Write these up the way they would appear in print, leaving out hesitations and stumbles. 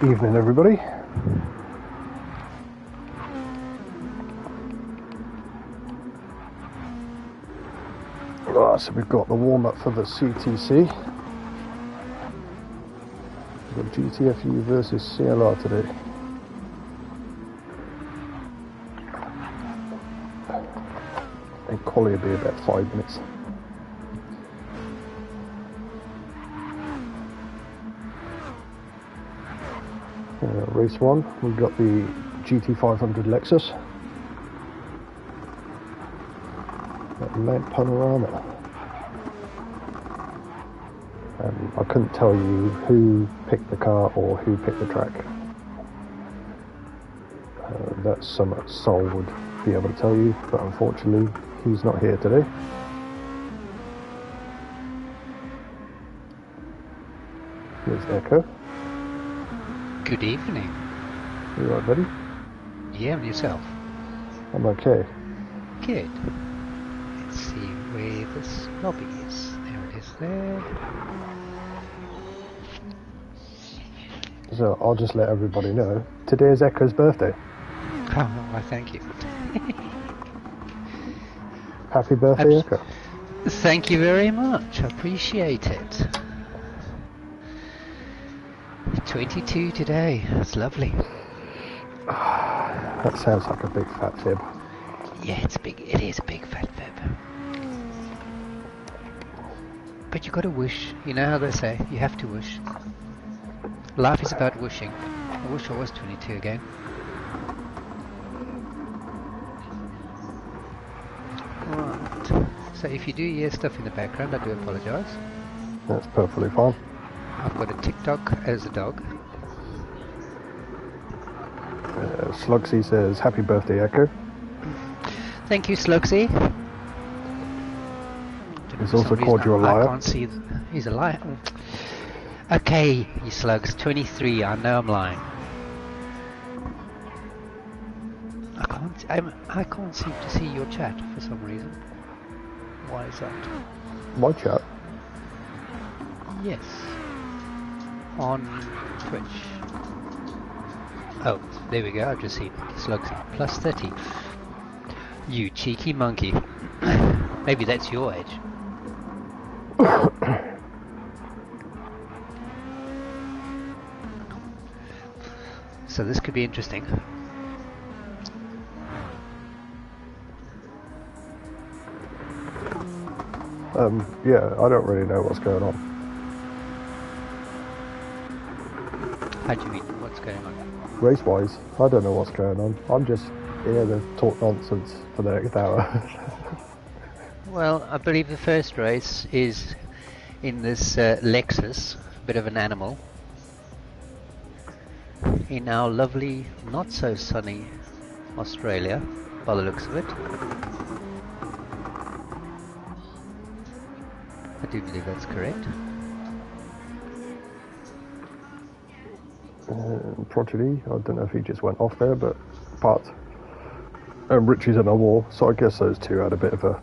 Evening, everybody. Right, so we've got the warm-up for the CTC. We've got GTFU versus CLR today. And quality will be about 5 minutes. Race 1, we've got the GT500 Lexus. Mount Panorama. I couldn't tell you who picked the car or who picked the track. That's something Sol would be able to tell you, but unfortunately he's not here today. Here's Echo. Good evening. You alright, buddy? Yeah, and yourself? I'm okay. Good. Let's see where this lobby is. There it is there. So I'll just let everybody know, today is Echo's birthday. Oh, why thank you. Happy birthday, Echo. Thank you very much. I appreciate it. 22 today. That's lovely. That sounds like a big fat fib. Yeah, it's big. It is a big fat fib. But you got to wish. You know how they say, you have to wish. Life is about wishing. I wish I was 22 again. Right. So if you do hear stuff in the background, I do apologise. That's perfectly fine. I've got a TikTok as a dog. Slugsy says, happy birthday, Echo. Thank you, Slugsy. He's also called you a liar. I can't see. He's a liar. Okay, you slugs. 23. I know I'm lying. I can't seem to see your chat for some reason. Why is that? My chat? Yes. On Twitch. Oh, there we go. I've just seen slugs plus 30. You cheeky monkey. Maybe that's your age. So this could be interesting. Yeah, I don't really know what's going on. How do you mean, what's going on? Race-wise, I don't know what's going on. I'm just here to talk nonsense for the next hour. Well, I believe the first race is in this Lexus, a bit of an animal, in our lovely, not so sunny Australia, by the looks of it. I do believe that's correct. Prodigy, I don't know if he just went off there, but Richie's in a war, so I guess those two had a bit of a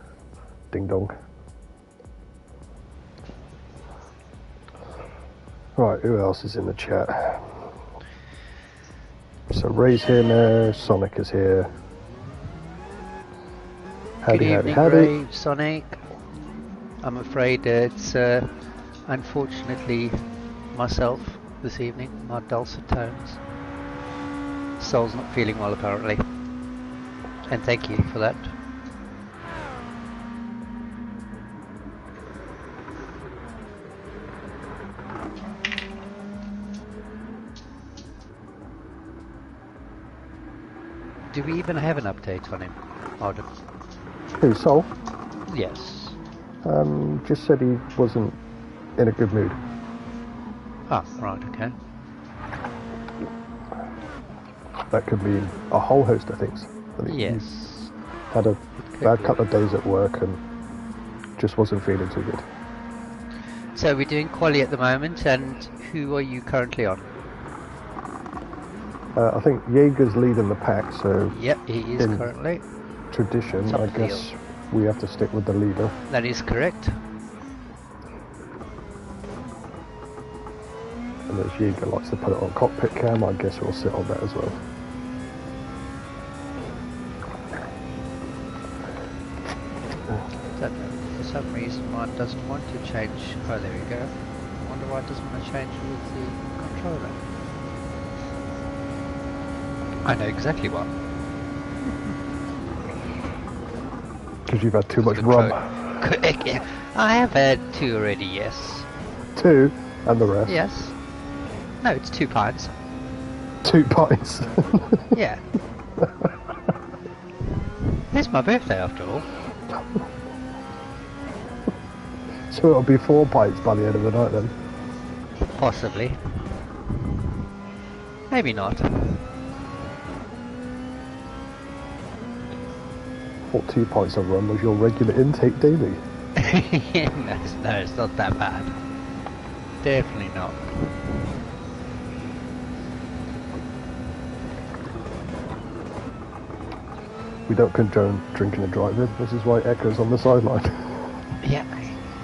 ding-dong. Right, who else is in the chat? So Ray's here now, Sonic is here. Howdy, Good howdy, evening, howdy. Ray, Sonic. I'm afraid it's unfortunately myself this evening, my dulcet tones. Sol's not feeling well apparently. And thank you for that. Do we even have an update on him, Arden? Who, Sol? Yes. Just said he wasn't in a good mood. Ah, right, okay. That could mean a whole host of things. I think Yes. he's had a bad couple of days at work and just wasn't feeling too good. So we're doing quali at the moment, and who are you currently on? I think Jaeger's leading the pack, so Yep, he is currently. Tradition, Top I of the guess field. we have to stick with the leader. That is correct. And as Yeager likes to put it on cockpit cam, I guess it will sit on that as well. For some reason mine doesn't want to change. Oh, there we go. I wonder why it doesn't want to change with the controller. I know exactly why. Because you've had too much rum. Yeah, I have had 2 already, yes. 2? And the rest? Yes. No, it's 2 pints. 2 pints? Yeah. It's my birthday after all. So it'll be 4 pints by the end of the night then? Possibly. Maybe not. What 2 pints of rum was your regular intake daily? No, it's not that bad. Definitely not. We don't condone drinking and driving. This is why Echo's on the sideline. Yeah,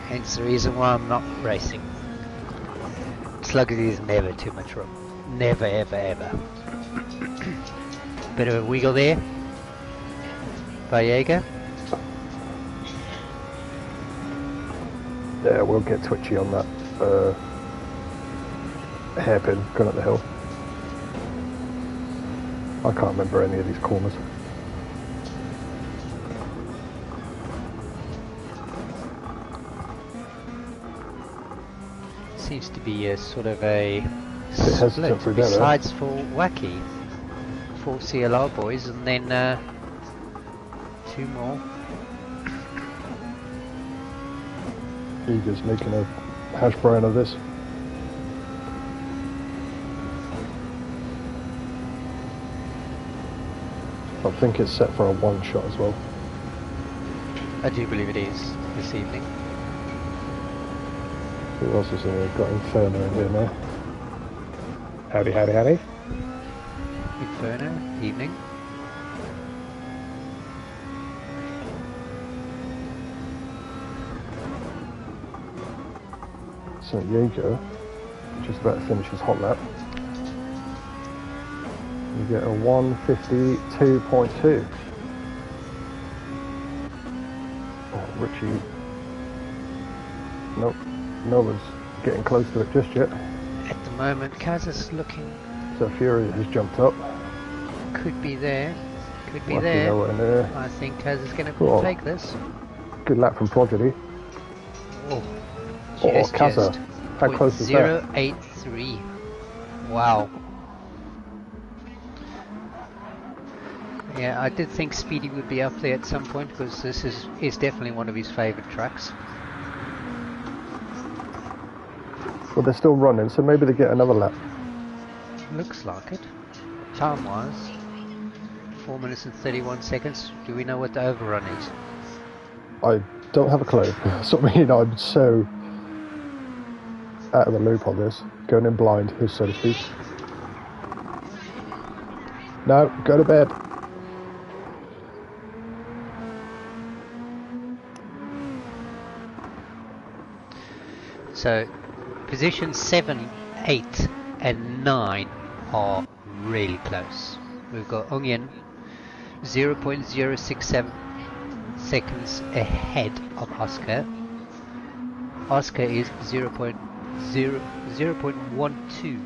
hence the reason why I'm not racing. Sluggy is never too much rum. Never, ever, ever. Bit of a wiggle there by Jaeger. Yeah, we'll get twitchy on that hairpin going up the hill. I can't remember any of these corners. Seems to be a sort of a hesitant split besides for Wacky. 4 CLR boys and then 2 more. Eagle's making a hash brown of this. I think it's set for a 1 shot as well. I do believe it is this evening. Who else is in here? Got Inferno in here now. Howdy, howdy, howdy. Inferno, evening. So Jaeger, just about to finish his hot lap. You get a 1:52.2. Oh, Richie. Nope, no one's getting close to it just yet. At the moment, Kaz is looking. So Fury has jumped up. Could be there. Could be Lucky there. no one there. I think Kaz is going Oh. to take this. Good lap from Prodigy. Oh, Kaza. How close is that? 0.083. Wow. Yeah, I did think Speedy would be up there at some point because this is definitely one of his favourite tracks. Well, they're still running, so maybe they get another lap. Looks like it. Time-wise, 4 minutes and 31 seconds. Do we know what the overrun is? I don't have a clue. That's what I mean. I'm so out of the loop on this. Going in blind, so to speak. No, go to bed. So, positions 7, 8 and 9 are really close. We've got Onion 0.067 seconds ahead of Oscar. Oscar is 0.12.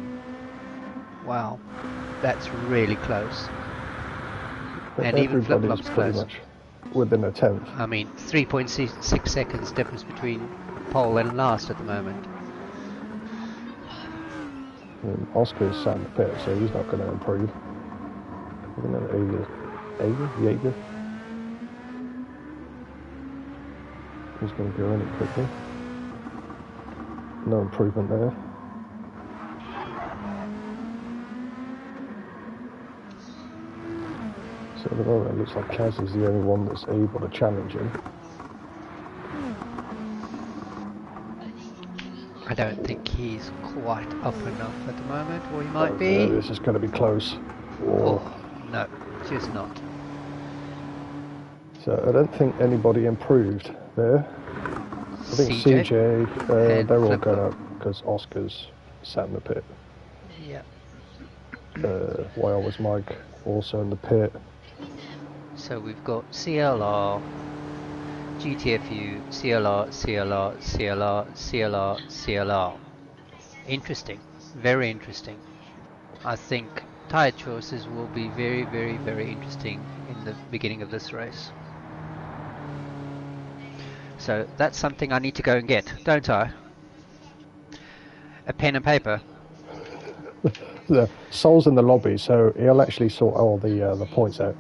Wow, that's really close. But and even flip-flop's pretty close. much within a tenth. I mean, 3.6 seconds difference between pole and last at the moment. And Oscar's sat in the pit, so he's not going to improve. Jaeger? He's going to go in it quickly. No improvement there. So at the moment it looks like Kaz is the only one that's able to challenge him. I don't think he's quite up enough at the moment, or he might be. This is going to be close. Oh, no, just not. So I don't think anybody improved there. I think CJ, they're all going up because Oscar's sat in the pit. Yeah. Why was Mike also in the pit? So we've got CLR, GTFU, CLR, CLR, CLR, CLR, CLR. Interesting. Very interesting. I think tyre choices will be very, very, very interesting in the beginning of this race. So that's something I need to go and get, don't I? A pen and paper. The Sol's in the lobby, so he'll actually sort all the points out.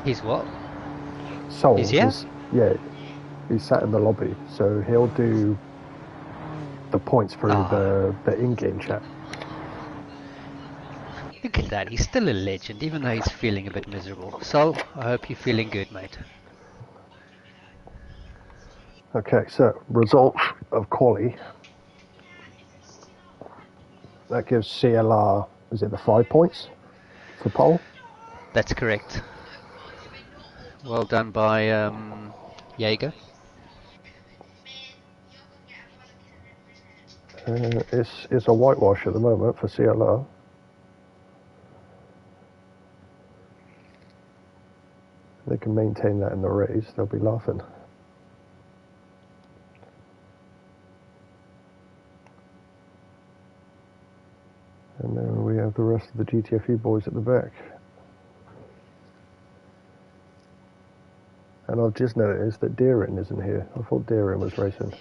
He's what? Sol, He's here? he's sat in the lobby, so he'll do the points through the in-game chat. Look at that, he's still a legend, even though he's feeling a bit miserable. Sol, I hope you're feeling good, mate. Okay, so result of quali. That gives CLR, is it the 5 points for pole? That's correct. Well done by Jaeger. It's a whitewash at the moment for CLR. If they can maintain that in the race, they'll be laughing. And then we have the rest of the GTFU boys at the back. And I've just noticed that Deering isn't here. I thought Deering was racing.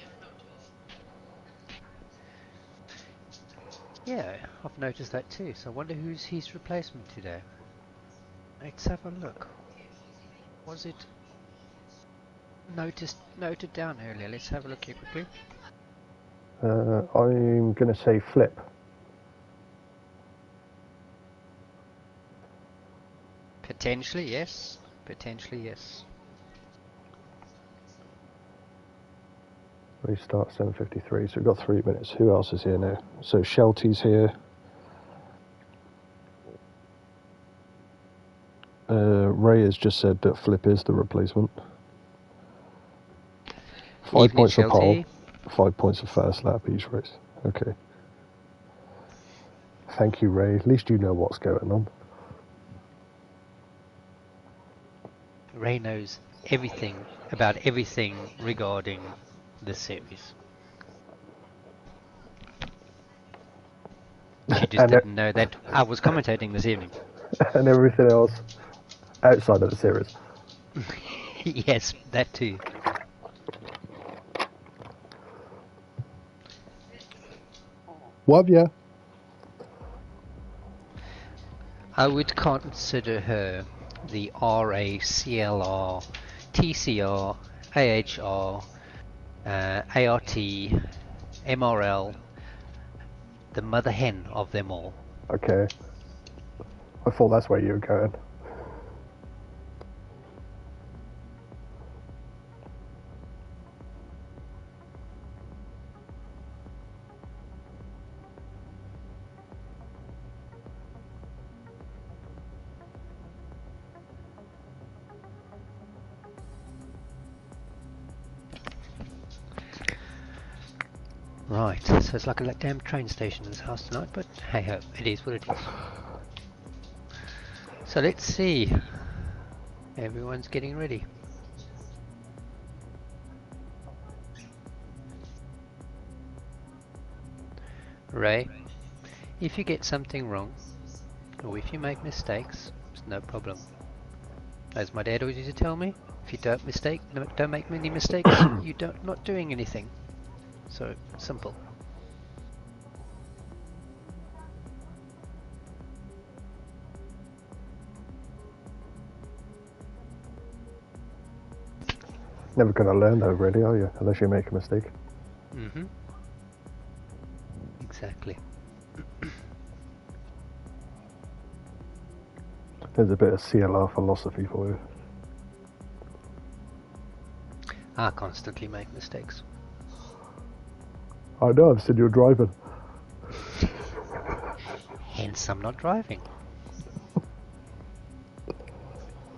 Yeah, I've noticed that too. So I wonder who's his replacement today. Let's have a look. Was it noted down earlier? Let's have a look here quickly. I'm going to say Flip. Potentially, yes. Potentially, yes. Restart 7:53, so we've got 3 minutes. Who else is here now? So Shelty's here. Ray has just said that Flip is the replacement. 5 Evening, points for Shelty. pole, 5 points for first lap each race. Okay. Thank you, Ray. At least you know what's going on. Ray knows everything about everything regarding this series. She just didn't know that I was commentating this evening. And everything else outside of the series. Yes, that too. What, yeah? I would consider her the RA, CLR, TCR, AHR, ART, MRL, the mother hen of them all. Okay. I thought that's where you were going. Right, so it's like a damn train station in this house tonight, but hey ho, it is what it is. So let's see. Everyone's getting ready. Ray, if you get something wrong, or if you make mistakes, it's no problem. As my dad always used to tell me, if you don't make many mistakes, you don't not doing anything. So simple. Never going to learn though, really, are you? Unless you make a mistake. Mm-hmm. Exactly. There's a bit of CLR philosophy for you. I constantly make mistakes. I know, I've said you're driving. Hence I'm not driving.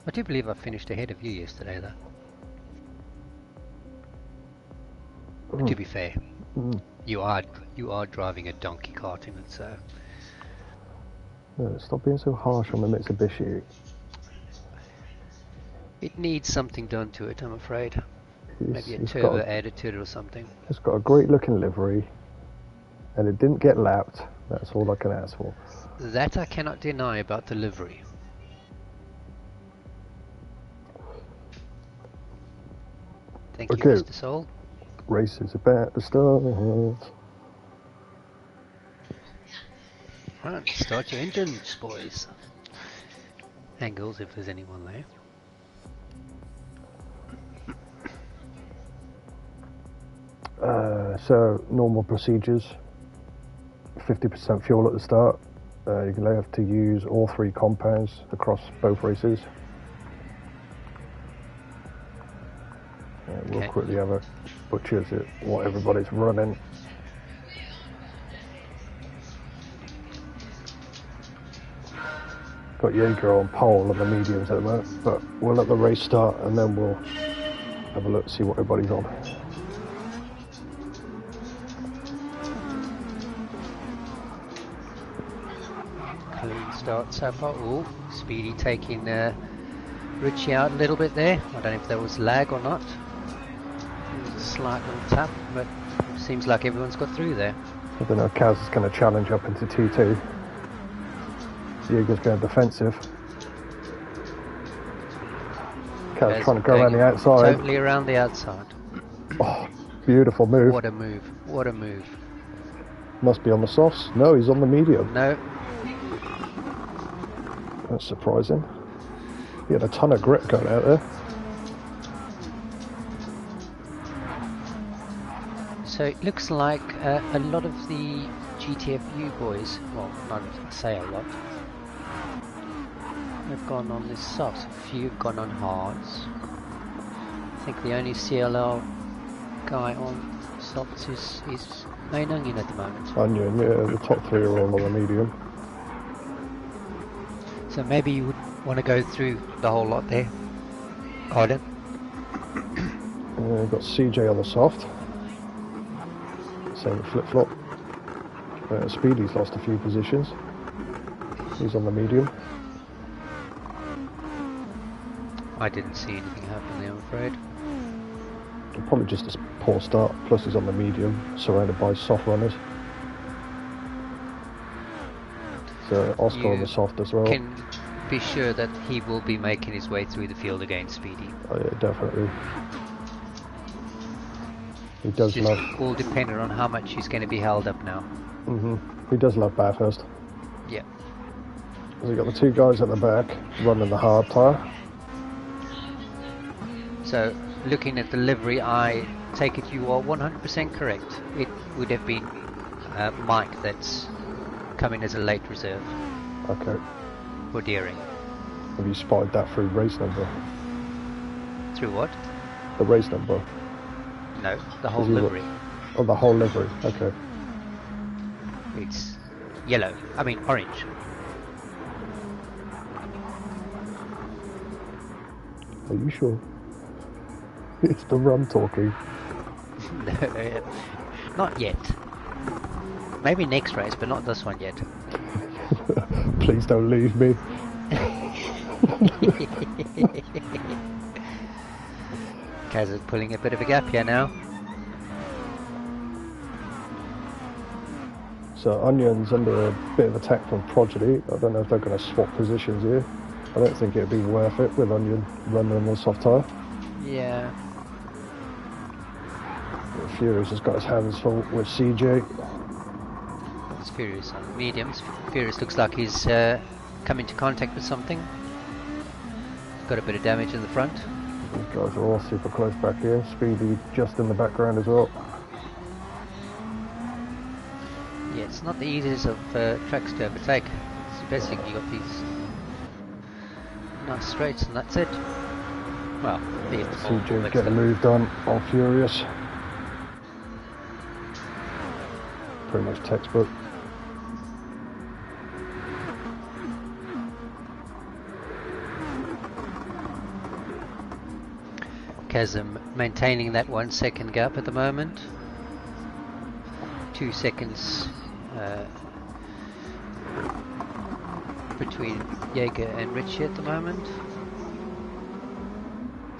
I do believe I finished ahead of you yesterday though. To be fair, You are driving a donkey cart in it, so Stop being so harsh on the Mitsubishi. it needs something done to it, I'm afraid. Maybe a It's turbo added to it or something. It's got a great looking livery, and it didn't get lapped. That's all I can ask for. That I cannot deny about the livery. Thank you, Mr. Soul. Race is about to start. Right, start your engines, boys. Angles, if there's anyone there. So, normal procedures. 50% fuel at the start. You're going to have to use all 3 compounds across both races. We'll quickly have a butchers at what everybody's running. Got Jaeger on pole on the mediums at the moment, but we'll let the race start and then we'll have a look, see what everybody's on. Clean start so far. Ooh, Speedy taking Richie out a little bit there. I don't know if there was lag or not. It was a slight little tap, but it seems like everyone's got through there. I don't know if Kaz is going to challenge up into 2-2. Jaeger's going defensive. Kaz trying to go around the outside. Totally around the outside. Oh, beautiful move. What a move. What a move. Must be on the softs. No, he's on the medium. No. That's surprising. He had a ton of grip going out there. So it looks like a lot of the GTFU boys, well, not say a lot, have gone on this soft. A few have gone on hards. I think the only CLR guy on softs is Main Onion at the moment. Onion, yeah, the top 3 are all on the medium. So maybe you would want to go through the whole lot there. Pardon? We've got CJ on the soft. Same flip-flop. Speedy's lost a few positions. He's on the medium. I didn't see anything happen there, I'm afraid. Probably just a poor start, plus he's on the medium, surrounded by soft runners. So Oscar on the soft as well. Can be sure that he will be making his way through the field against Speedy. Oh yeah, definitely. He does it's love... all dependent on how much he's going to be held up now. He does love Bathurst. Yeah. So we've got the 2 guys at the back running the hard tyre. So looking at the livery, I take it you are 100% correct. It would have been Mike that's coming as a late reserve. Okay. For Deering. Have you spotted that through race number? Through what? The race number. No, the whole livery. Oh, the whole livery. Okay. It's yellow. I mean orange. Are you sure? It's the rum talking. Not yet. Maybe next race, but not this one yet. Please don't leave me. Kaz is pulling a bit of a gap here now. So Onion's under a bit of attack from Prodigy. I don't know if they're going to swap positions here. I don't think it'd be worth it with Onion running on the soft tyre. Yeah. Furious has got his hands full with CJ. It's Furious on mediums. Furious looks like he's come into contact with something. Got a bit of damage in the front. These guys are all super close back here. Speedy just in the background as well. Yeah, it's not the easiest of tracks to overtake. It's basically you got these nice straights and that's it. Well, CJ getting moved on Furious. Pretty much textbook. Chasm maintaining that 1 second gap at the moment. 2 seconds between Jaeger and Richie at the moment.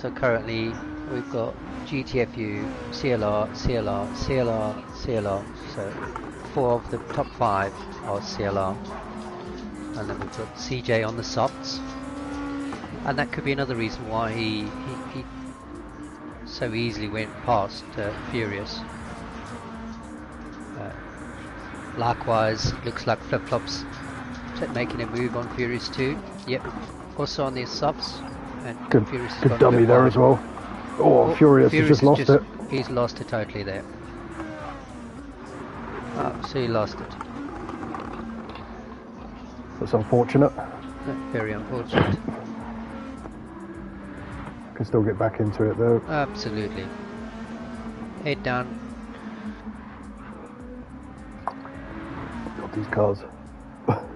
So currently we've got GTFU, CLR, CLR, CLR, CLR. So 4 of the top 5 are CLR. And then we've got CJ on the softs. And that could be another reason why he so easily went past Furious. Likewise, looks like flip-flops making a move on Furious too. Yep, also on their softs. And Good, Furious has good gone dummy there as well. Oh, Furious has just lost it. He's lost it totally there. Oh, so he lost it. That's unfortunate. Very unfortunate. Can still get back into it though. Absolutely. Head down. God, these cars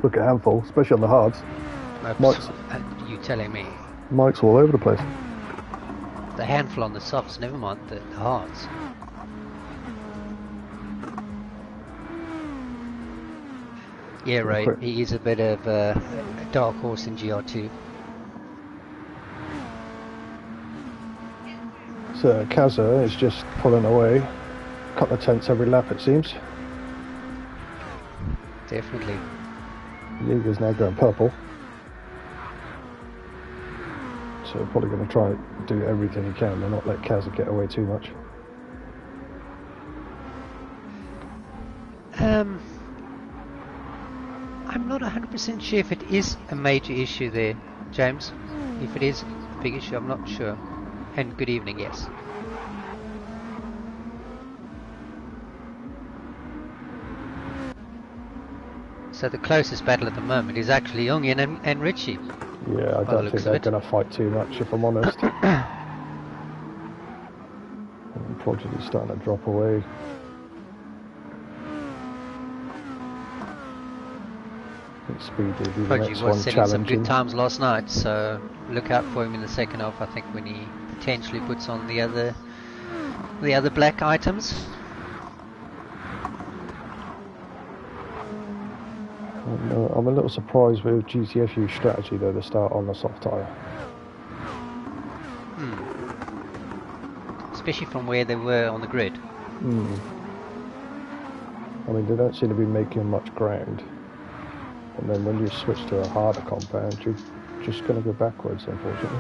look a handful, especially on the hards. Mike's, you telling me? Mike's all over the place. The handful on the softs, never mind the hards. Yeah, right. He is a bit of a dark horse in GR2. So Kaza is just pulling away. A couple of tenths every lap it seems. Definitely. Jaeger's now going purple. So probably going to try and do everything he can and not let Kaza get away too much. I'm not 100% sure if it is a major issue there, James. If it is a big issue, I'm not sure. And good evening, yes. So the closest battle at the moment is actually Ongin and Richie. Yeah, I don't think they're going to fight too much, if I'm honest. Prodigy's starting to drop away. I think Speed will be the next one setting some challenging. good times last night, so look out for him in the second half. I think when he potentially puts on the other black items. I'm a little surprised with GTFU strategy though to start on the soft tyre. Especially from where they were on the grid. I mean, they don't seem to be making much ground. And then when you switch to a harder compound, you're just going to go backwards, unfortunately.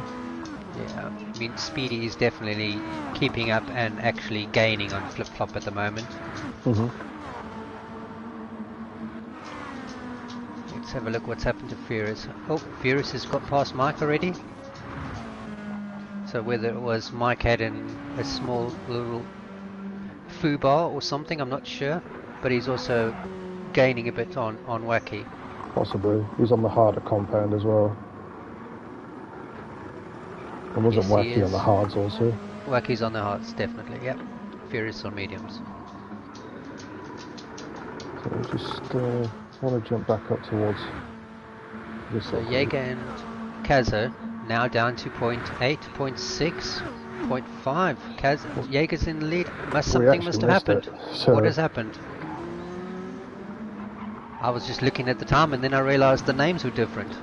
Yeah, I mean, Speedy is definitely keeping up and actually gaining on flip-flop at the moment. Let's have a look what's happened to Furious. Oh, Furious has got past Mike already. So whether it was Mike had a small little foo bar or something, I'm not sure. But he's also gaining a bit on Wacky. Possibly. He's on the harder compound as well. And wasn't Wacky on the hards also? Wacky's on the hards, definitely, yep. Furious on mediums. So we just want to jump back up towards this. So Jaeger and Kaza now down to 0.8, 0.6, 0.5. Jaeger's in the lead. Something must have happened. So what has happened? I was just looking at the time and then I realized the names were different.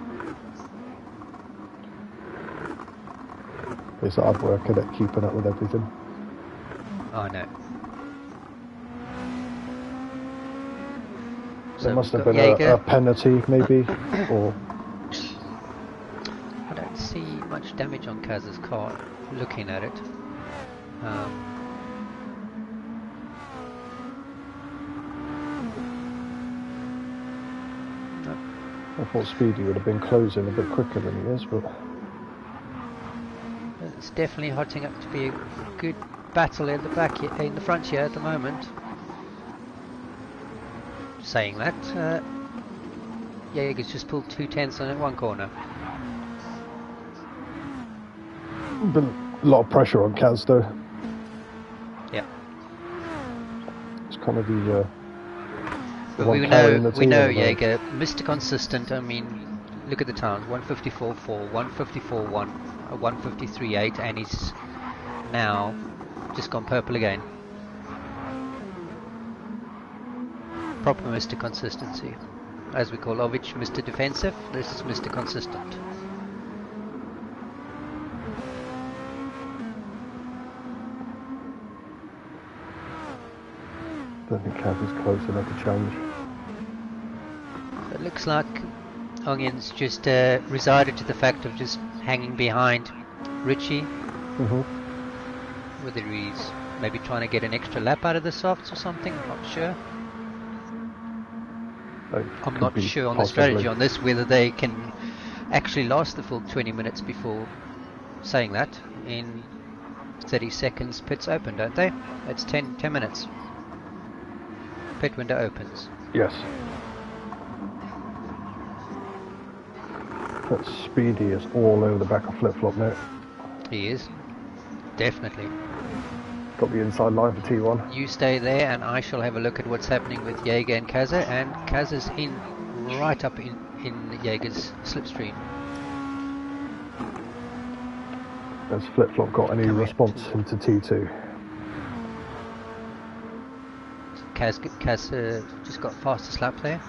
It's hard work at it, keeping up with everything. I know. There must have been a penalty, maybe, or... I don't see much damage on Kaz's car, looking at it. I thought Speedy would have been closing a bit quicker than he is, but... It's definitely hotting up to be a good battle in the back, in the front here at the moment. Saying that, Jaeger's just pulled 2 tenths on one corner. Been a lot of pressure on Kaz though. Yeah. It's kind of the but we know Jaeger, Mr. Consistent. I mean, look at the times: 154.4, 154.1, 153.8, and he's now just gone purple again. Proper Mr. Consistency. As we call Ovich Mr. Defensive, this is Mr. Consistent. Don't think Cav is close enough to challenge. It looks like Onion's just resided to the fact of just hanging behind Richie. Whether he's maybe trying to get an extra lap out of the softs or something, I'm not sure. I'm not sure on the strategy on this, whether they can actually last the full 20 minutes before saying that. In 30 seconds pits open, don't they? It's 10 minutes. Pit window opens. Yes. That Speedy is all over the back of flip-flop now. He is. Definitely. Got the inside line for T1. You stay there and I shall have a look at what's happening with Jaeger and Kaza, and Kaza's in right up in Jaeger's slipstream. Has flip-flop got any response into T2? Kaz just got fastest lap there.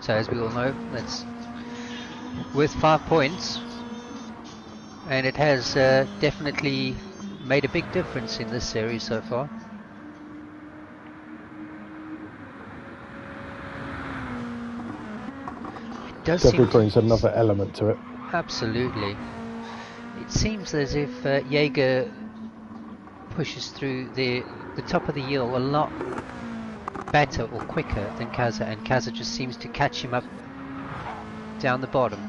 So as we all know, that's worth 5 points, and it has definitely made a big difference in this series so far. It does definitely brings another element to it. Absolutely. It seems as if Jaeger pushes through the top of the hill a lot better or quicker than Kaza, and Kaza just seems to catch him up down the bottom.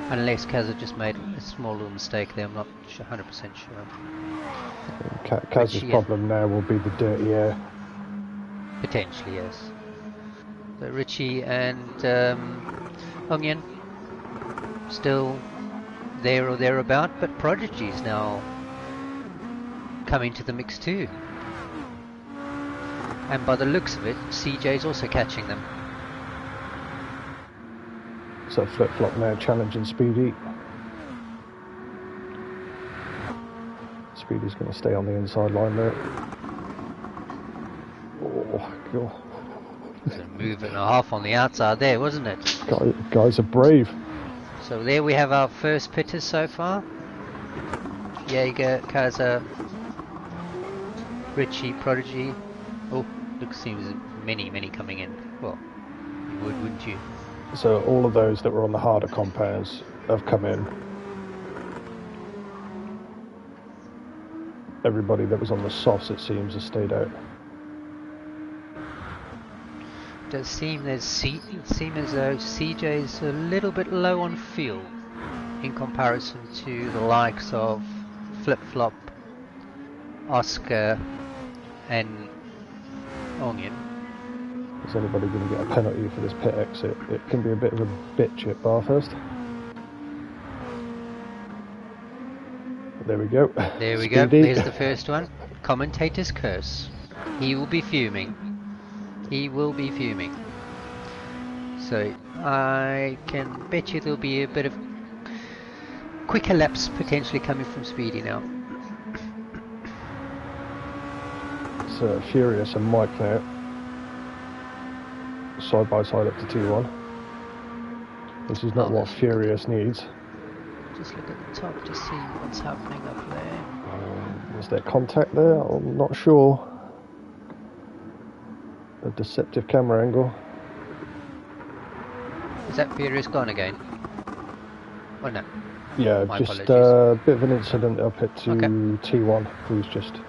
Unless Kaza just made a small little mistake there, I'm not 100% sure. Kaz's problem now will be the dirty air. Potentially, yes. So Richie and Onion still there or thereabout, but Prodigy's now coming to the mix too. And by the looks of it, CJ's also catching them. So flip-flop now challenging Speedy. Speedy's going to stay on the inside line there. Oh, God. It's a move and a half on the outside there, wasn't it? Guys are brave. So there we have our first pitters so far. Jaeger, Kaza, Richie, Prodigy. Oh, looks seems many coming in. Well, you would, wouldn't you? So all of those that were on the harder compounds have come in. Everybody that was on the softs, it seems, has stayed out. Does seem as though CJ's a little bit low on fuel in comparison to the likes of Flip-Flop, Oscar, and Onion. Is anybody going to get a penalty for this pit exit? It can be a bit of a bitch at Bathurst. There we go. There we go. There's the first one. Commentator's curse. He will be fuming. He will be fuming. So I can bet you there'll be a bit of quicker laps potentially coming from Speedy now. So Furious and Mike now side by side up to T1. This is not what Furious needs. Just look at the top to see what's happening up there. Is there contact there? I'm not sure. A deceptive camera angle. Is that Furious gone again? Oh no. Yeah, My just apologies. a bit of an incident up at T1, who's just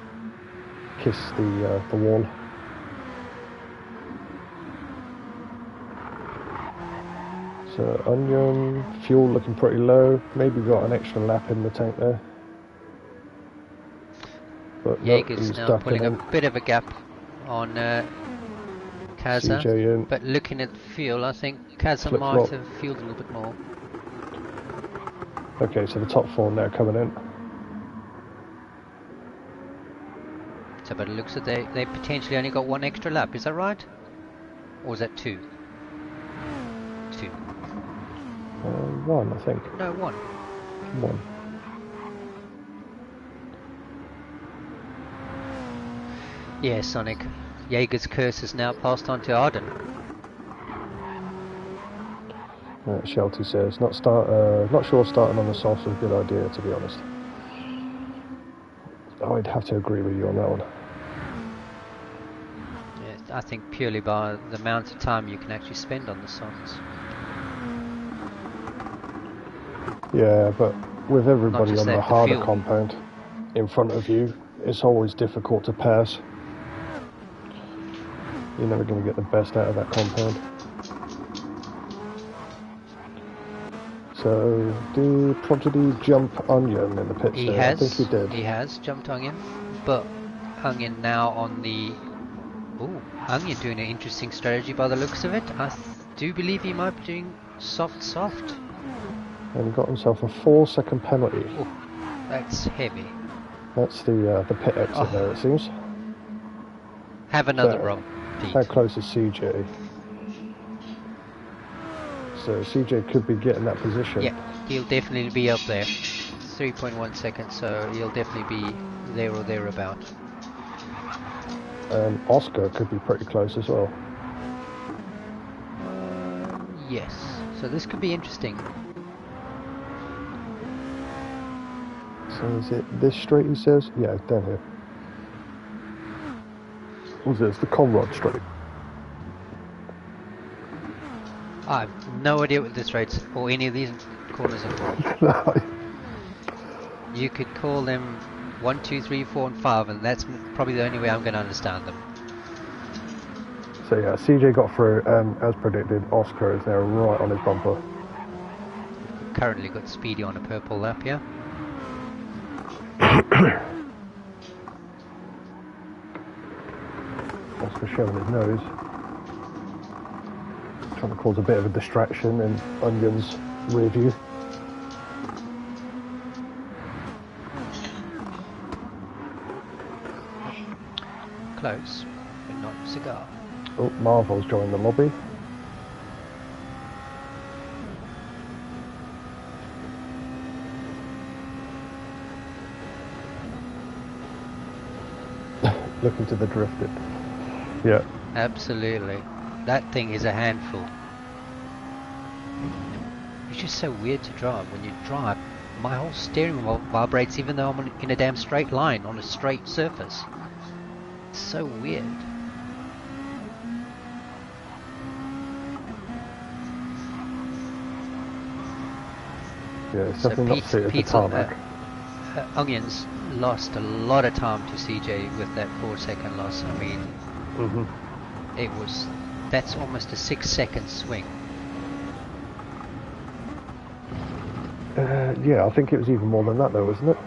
kissed the wall. So Onion, fuel looking pretty low. Maybe got an extra lap in the tank there. But Jaeger's no, now pulling a bit of a gap on Kaza, but looking at the fuel, I think Kaza might have fueled a little bit more. Okay, so the top four now coming in. So, but it looks like they potentially only got one extra lap. Is that right? Or is that two? Two. One, I think. No, one. One. Yeah, Sonic. Jaeger's curse is now passed on to Arden. Shelty says, not sure starting on the soft is a good idea, to be honest. I'd have to agree with you on that one. Yeah, I think purely by the amount of time you can actually spend on the softs. Yeah, but with everybody on the harder fuel. compound in front of you, it's always difficult to pass. You're never going to get the best out of that compound. So, did Prodigy jump Onion in the pits He there? has. I think he did. He has jumped Onion, but Onion now on the... Ooh, Onion doing an interesting strategy by the looks of it. I do believe he might be doing soft. And got himself a 4-second penalty. Oh, that's heavy. That's the pit exit there, it seems. Have another rum, Pete. How close is CJ? So CJ could be getting that position. Yeah, he'll definitely be up there. 3.1 seconds, so he'll definitely be there or thereabout. And Oscar could be pretty close as well. Yes, so this could be interesting. So is it this straight, he says? Yeah, down here. What's this? The Conrad straight. I have no idea what this rate's or any of these corners are called. No. You could call them 1, 2, 3, 4, and 5, and that's probably the only way I'm going to understand them. So yeah, CJ got through, and as predicted, Oscar is there right on his bumper. We've currently got Speedy on a purple lap here. Oscar showing his nose. Trying to cause a bit of a distraction in Onion's rear view. Close, but not a cigar. Oh, Marvel's joined the lobby. Looking to the drifted. Yeah. Absolutely. That thing is a handful. It's just so weird to drive. When you drive, my whole steering wheel vibrates even though I'm in a damn straight line on a straight surface. It's so weird. Yeah, it's definitely not suited to tarmac. Onions lost a lot of time to CJ with that 4-second loss. I mean, that's almost a 6-second swing. Yeah, I think it was even more than that though, wasn't it?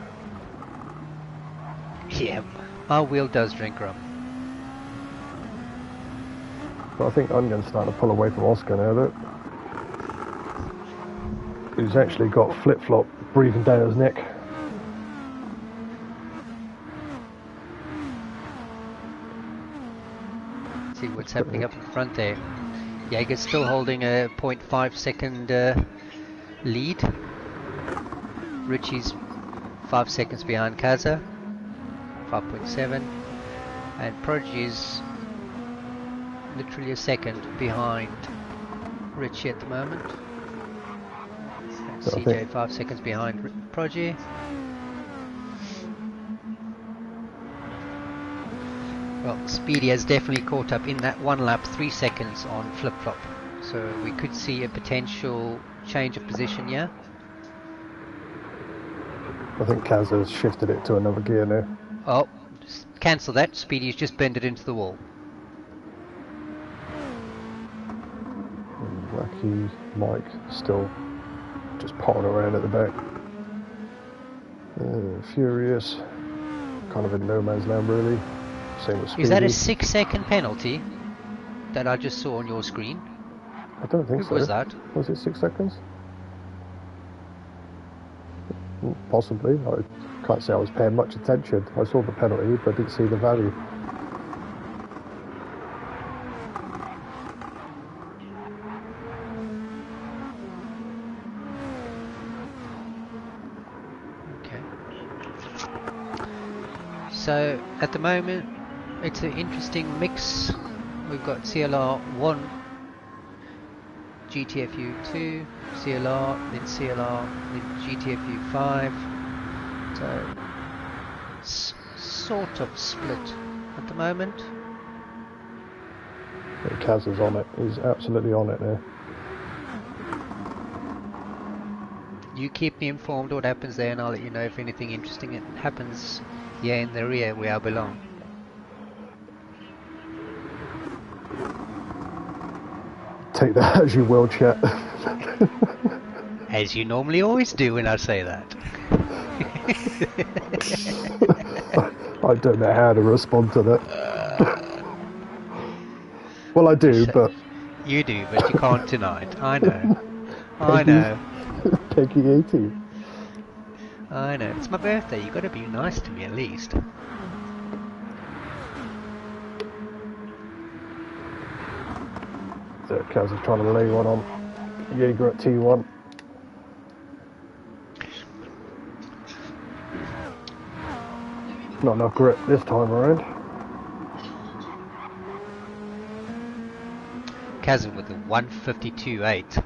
Yeah, my wheel does drink rum. But I think Onion's starting to pull away from Oscar now, look. He's actually got flip-flop breathing down his neck. See what's happening up in front there. Jaeger's still holding a 0.5 second lead. Richie's 5 seconds behind Kaza, 5.7, and Prodigy's literally a second behind Richie at the moment. And So CJ 5 seconds behind Prodigy. Well, Speedy has definitely caught up in that 1 lap, 3 seconds on flip-flop. So we could see a potential change of position here. I think Kaz has shifted it to another gear now. Oh, just cancel that. Speedy's just bended into the wall. And Wacky Mike still just potting around at the back. Furious, kind of in no man's land really. Same with Speedy. Is that a 6-second penalty that I just saw on your screen? I don't think so. Who was that? Was it 6 seconds? Possibly. I can't say I was paying much attention. I saw the penalty, but didn't see the value. Okay. So at the moment, it's an interesting mix. We've got CLR 1, GTFU 2, CLR, then CLR, then GTFU 5. So sort of split at the moment. Kaz is on it. He's absolutely on it there. You keep me informed what happens there, and I'll let you know if anything interesting happens here in the rear where I belong. Take that as you will, chat. As you normally always do when I say that. I don't know how to respond to that. Well, I do, but... You do, but you can't tonight. I know. I know. Peggy 18. I know. It's my birthday. You got to be nice to me at least. So Kaz is trying to lay one on Jaeger at T1. Not enough grip this time around. Kaz with the 152.8.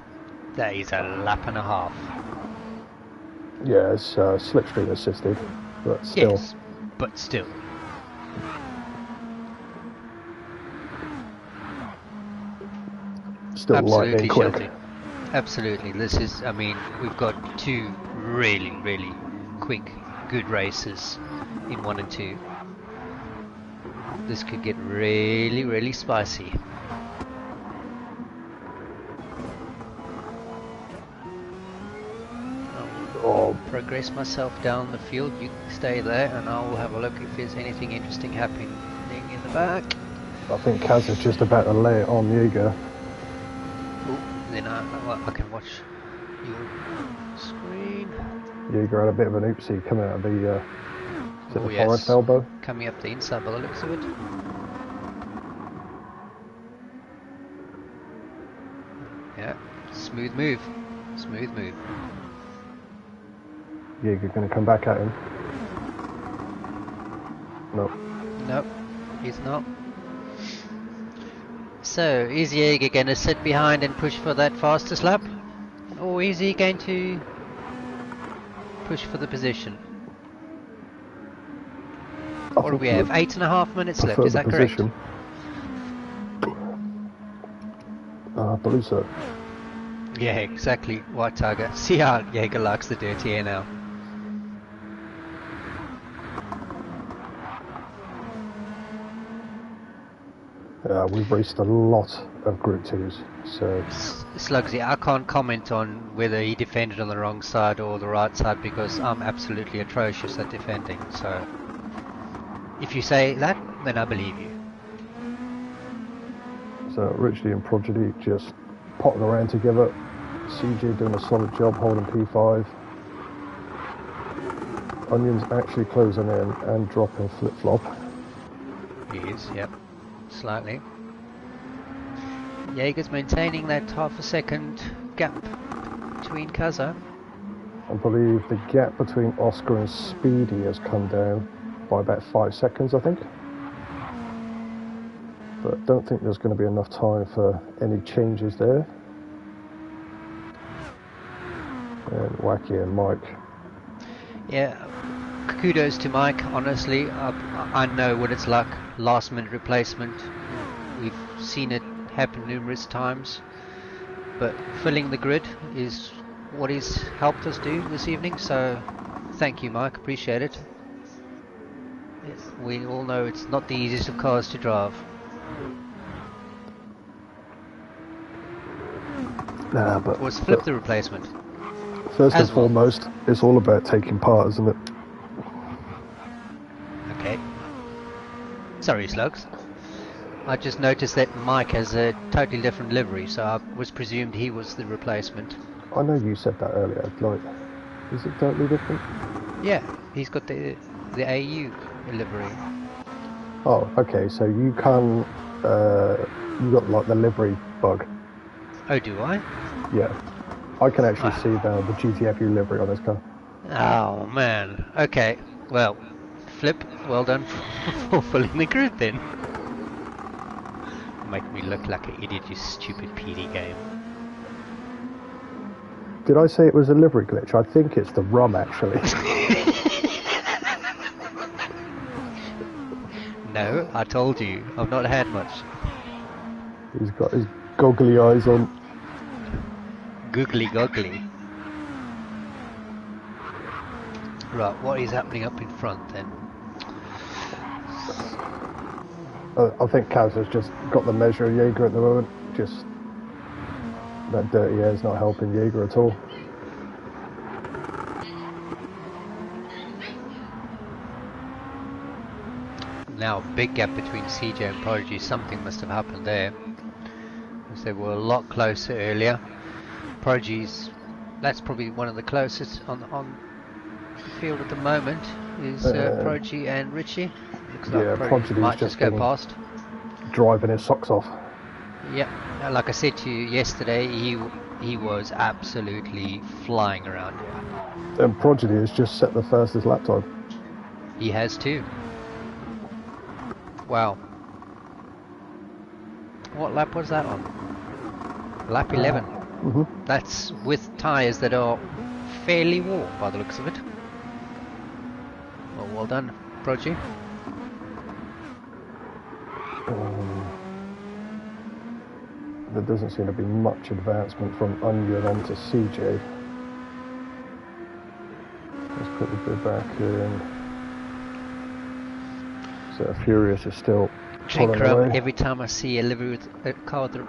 That is a lap and a half. Yeah, it's slipstream assisted, but still. Yes, but still. Still lightning quick. Shelty. Absolutely. This is, I mean, we've got two really, really quick, good races in 1 and 2. This could get really, really spicy. I'll progress myself down the field. You stay there, and I'll have a look if there's anything interesting happening in the back. I think Kaz is just about to lay it on Jaeger. Then I can watch your screen. Jaeger had a bit of an oopsie coming out of the, is it the Yes. forest elbow? Coming up the inside by the looks of it. Yeah, smooth move. Smooth move. Jaeger going to come back at him. No. Nope, he's not. So, is Jaeger going to sit behind and push for that fastest lap? Or is he going to push for the position? What do we have? 8.5 minutes left, is that correct? I believe so. Yeah, exactly. White Tiger. See how Jaeger likes the dirty air now. We've raced a lot of Group 2s, so... Slugsy, I can't comment on whether he defended on the wrong side or the right side because I'm absolutely atrocious at defending, so... If you say that, then I believe you. So Richie and Prodigy just potting around together. CJ doing a solid job holding P5. Onion's actually closing in and dropping flip-flop. He is, yep. Slightly. Jaeger's maintaining that half a second gap between Kaza. I believe the gap between Oscar and Speedy has come down by about 5 seconds, I think. But I don't think there's going to be enough time for any changes there. And Wacky and Mike. Yeah, kudos to Mike, honestly. I know what it's like, last minute replacement. We've seen it happen numerous times. But filling the grid is what he's helped us do this evening, so thank you, Mike, appreciate it. We all know it's not the easiest of cars to drive. Nah, but... Was flip the replacement. First and foremost, it's all about taking part, isn't it? Okay. Sorry, Slugs. I just noticed that Mike has a totally different livery, so I was presumed he was the replacement. I know you said that earlier, like, is it totally different? Yeah, he's got the AU livery. Oh, okay, so you can, you got like the livery bug. Oh, do I? Yeah. I can actually see the GTFU livery on this car. Oh, man. Okay, well, flip. Well done for filling the group then. Make me look like an idiot, you stupid PD game. Did I say it was a livery glitch? I think it's the rum, actually. No, I told you, I've not had much. He's got his goggly eyes on. Googly goggly. Right, what is happening up in front then? I think Kaz has just got the measure of Jaeger at the moment. Just that dirty air's not helping Jaeger at all. Now, big gap between CJ and Prodigy. Something must have happened there, because they were a lot closer earlier. Prodigy's, that's probably one of the closest on the field at the moment, is Prodigy and Richie. Looks like Prodigy might just go past. Driving his socks off. Yep, like I said to you yesterday, he was absolutely flying around here. And Prodigy has just set the fastest lap time. He has too. Wow. What lap was that on? Lap 11. Mm-hmm. That's with tyres that are fairly warm by the looks of it. Well done, Prodigy. There doesn't seem to be much advancement from Onion onto CJ. Let's quickly go back in. So Furious is still Drink rum every time I see a livery with a car with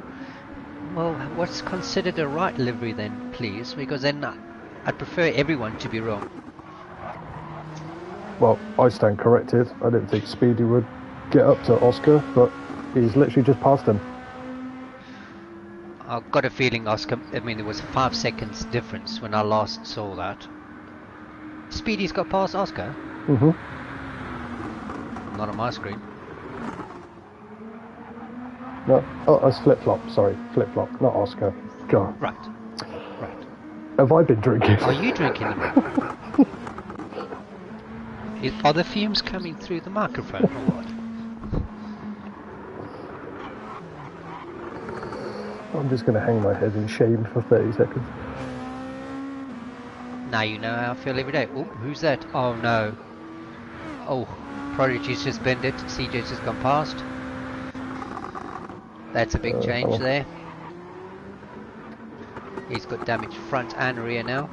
well, what's considered a right livery then, please? Because then I'd prefer everyone to be wrong. Well, I stand corrected. I didn't think Speedy would get up to Oscar, but he's literally just passed him. I've got a feeling Oscar, I mean there was 5 seconds difference when I last saw that. Speedy's got past Oscar? Mm-hmm. Not on my screen. No, oh, that's flip-flop, sorry, flip-flop, not Oscar. God. Right. Have I been drinking? Are you drinking them? Are the fumes coming through the microphone or what? I'm just going to hang my head in shame for 30 seconds. Now you know how I feel every day. Oh, who's that? Oh no. Oh, Prodigy's just bent it. CJ's just gone past. That's a big change there. He's got damage front and rear now.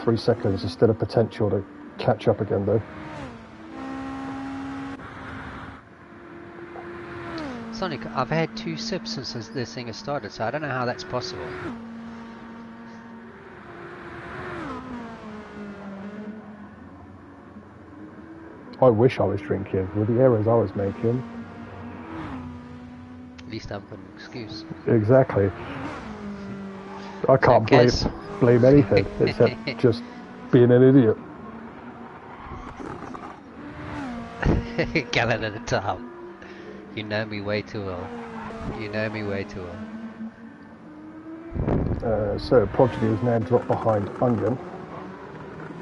3 seconds is still a potential to catch up again though. Sonic, I've had 2 sips since this thing has started, so I don't know how that's possible. I wish I was drinking with the errors I was making. At least I've got an excuse. Exactly. I can't blame anything except just being an idiot. Gallon at a time. You know me way too well. You know me way too well. So Prodigy is now dropped behind Onion.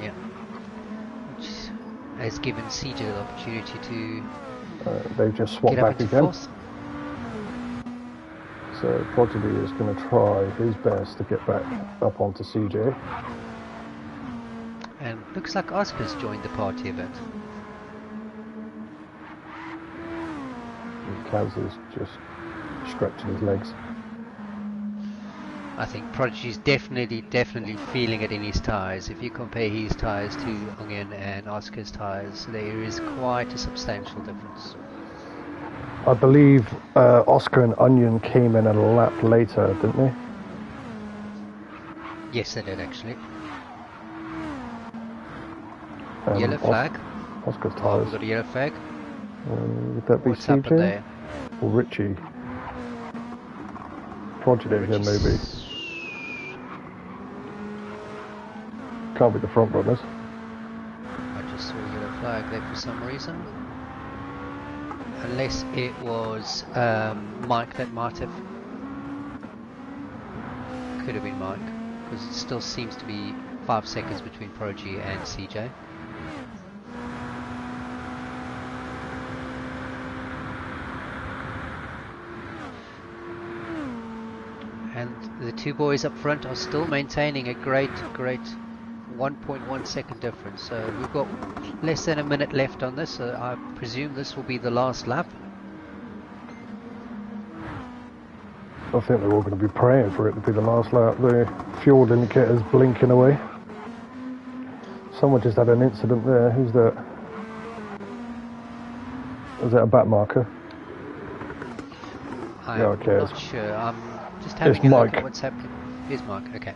Yeah. Which has given CJ the opportunity to They've just swapped back again. Fourth. So Prodigy is going to try his best to get back up onto CJ. And looks like Oscar's joined the party a bit. And Kaz is just stretching his legs. I think Prodigy's definitely feeling it in his tyres. If you compare his tyres to Onion and Oscar's tyres, there is quite a substantial difference. I believe Oscar and Onion came in a lap later, didn't they? Yes, they did actually. Yellow flag. Oscar's Oh, tyres. we've got a yellow flag. Would that be What's happened CJ? there? Or Richie? Prodigy here maybe. Can't be the front runners. I just saw a yellow flag there for some reason. Unless it was Mike that might have. Could have been Mike. Because it still seems to be 5 seconds between Prodigy and CJ. And the two boys up front are still maintaining a great 1.1 second difference. So we've got less than a minute left on this, so I presume this will be the last lap. I think they're all going to be praying for it to be the last lap. The fuel indicator's blinking away. Someone just had an incident there. Who's that? Is that a back marker? I'm not sure. I'm just having a look at what's happening. Here's Mark, okay.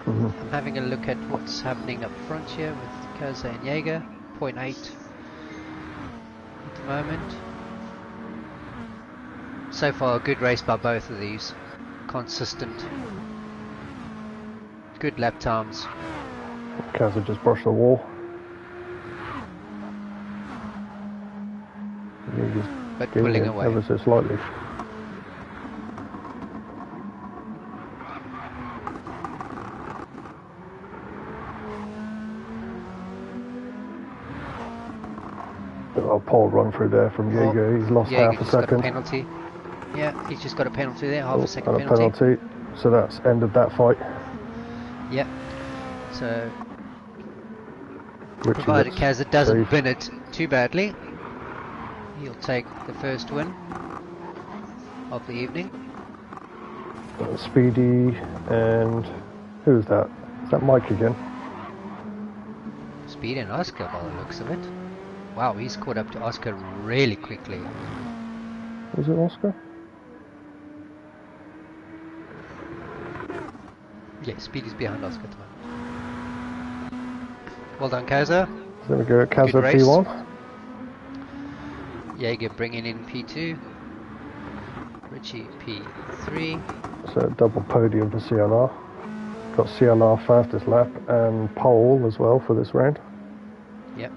I'm having a look at what's happening up front here with Kaza and Jaeger. 0.8 at the moment. So far, a good race by both of these. Consistent. Good lap times. Kaza just brushed the wall. But pulling away. Ever so slightly. A pole run through there from Jaeger. He's lost half a second. Got a penalty. Yeah, he's just got a penalty there, half a second and a penalty. So that's ended that fight. Yep. So, provided Kaza doesn't bin it too badly, he'll take the first win of the evening. Speedy and who's that? Is that Mike again? Speedy and Oscar by the looks of it. Wow, he's caught up to Oscar really quickly. Was it Oscar? Yeah, Speedy's behind Oscar at the moment. Well done, Kaza. There we go, Kaza P1. Jaeger bringing in P2. Richie P3. So double podium for CLR. Got CLR fastest lap and pole as well for this round. Yep.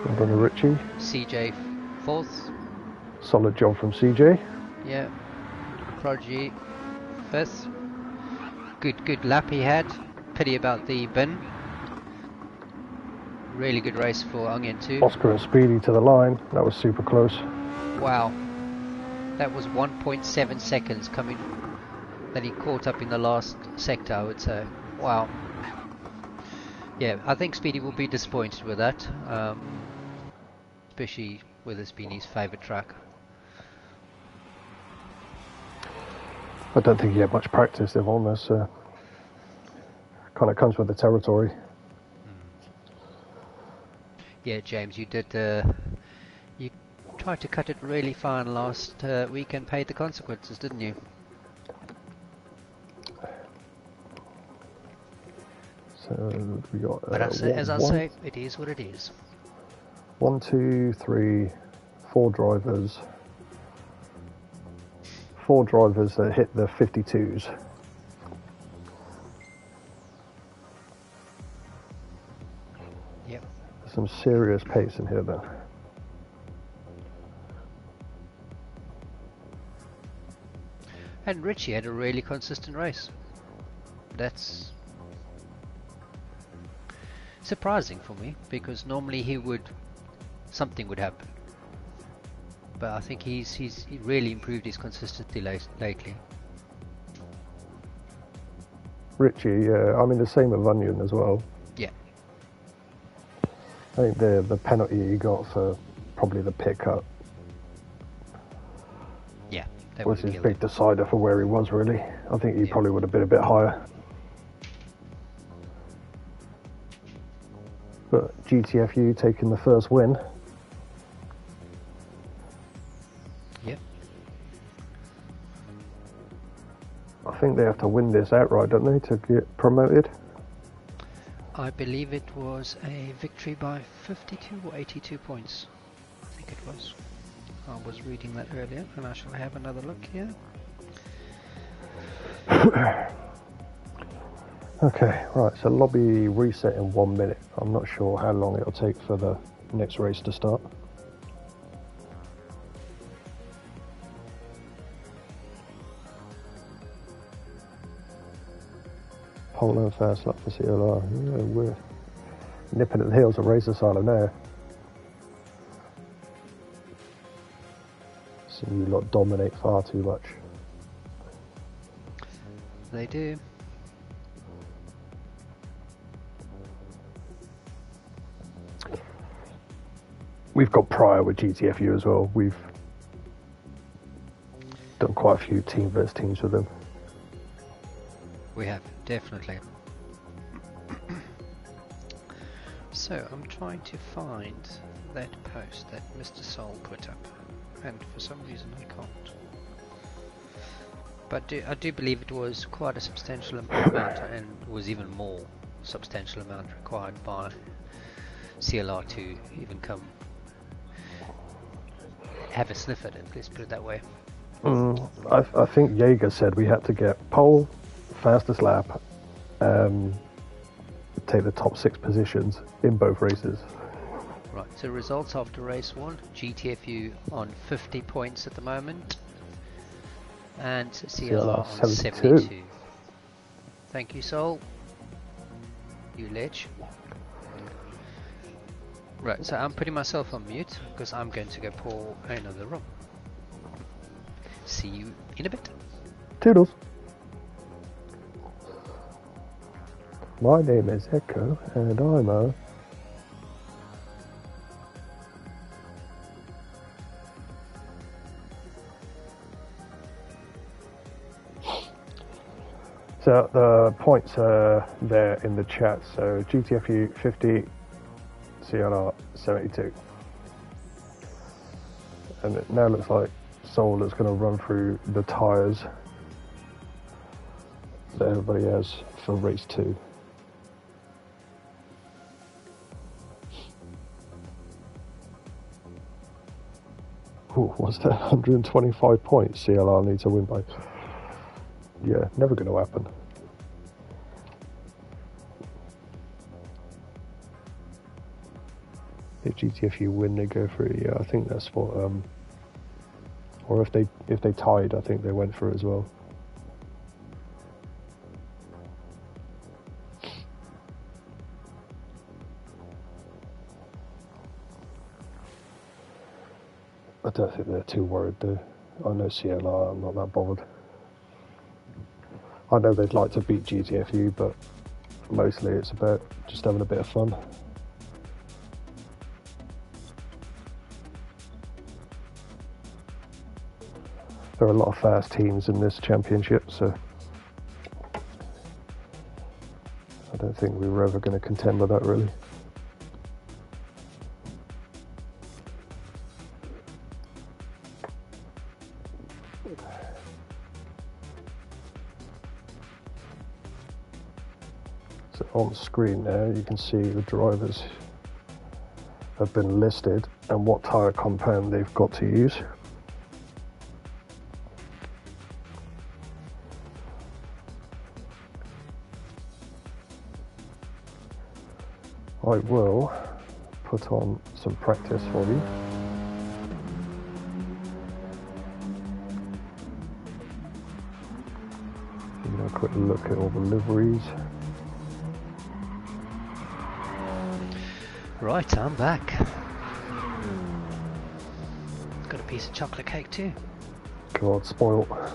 Well done to Richie. CJ 4th. Solid job from CJ. Yeah. Prodigy 5th. Good lap he had. Pity about the bin. Really good race for Onion too. Oscar and Speedy to the line. That was super close. Wow. That was 1.7 seconds coming that he caught up in the last sector, I would say. Wow. Yeah, I think Speedy will be disappointed with that. Especially with this being his favourite track. I don't think he had much practice, if on this. Kind of comes with the territory. Yeah, James, you did. You tried to cut it really fine last week and paid the consequences, didn't you? So we got. But as I say, it is what it is. 1, 2, 3, 4 drivers. 4 drivers that hit the 52s. Yep. Some serious pace in here then. And Richie had a really consistent race. That's surprising for me, because normally something would happen. But I think he really improved his consistency lately. Richie, I mean the same with Onion as well. Yeah. I think the penalty he got for probably the pit cut was his big decider for where he was, really. I think he probably would have been a bit higher. But GTFU taking the first win. Yep. I think they have to win this outright, don't they, to get promoted? I believe it was a victory by 52 or 82 points. I think it was. I was reading that earlier, and I shall have another look here. Okay, right, so lobby reset in 1 minute. I'm not sure how long it'll take for the next race to start. pole and fast lap for CLR. Yeah, we're nipping at the heels of Race Asylum there. So you lot dominate far too much. They do. We've got prior with GTFU as well. We've done quite a few team versus teams with them. We have, definitely. So, I'm trying to find that post that Mr. Soul put up, and for some reason I can't. But I do believe it was quite a substantial amount, and was even more substantial amount required by CLR to even come have a sniff at it, let's put it that way. I think Jaeger said we had to get pole, fastest lap, take the top 6 positions in both races. Right, so results after race 1, GTFU on 50 points at the moment, and CLR on 72. Thank you, Soul. You ledge. Right, so I'm putting myself on mute because I'm going to go pour another rum. See you in a bit. Toodles. My name is Echo, and I'm a... So the points are there in the chat. So GTFU 50, CLR 72. And it now looks like Soul is going to run through the tyres that everybody has for race 2. Ooh, what's that? 125 points CLR needs to win by. Yeah, never going to happen. If GTFU win, they go through. Yeah, I think that's what. Or if they tied, I think they went through as well. I don't think they're too worried though. I know CLR, I'm not that bothered. I know they'd like to beat GTFU, but mostly it's about just having a bit of fun. There are a lot of fast teams in this championship, so I don't think we were ever going to contend with that really. So on screen now you can see the drivers have been listed and what tyre compound they've got to use. I will put on some practice for you. Give a quick look at all the liveries. Right, I'm back. Got a piece of chocolate cake too. God, spoiled. I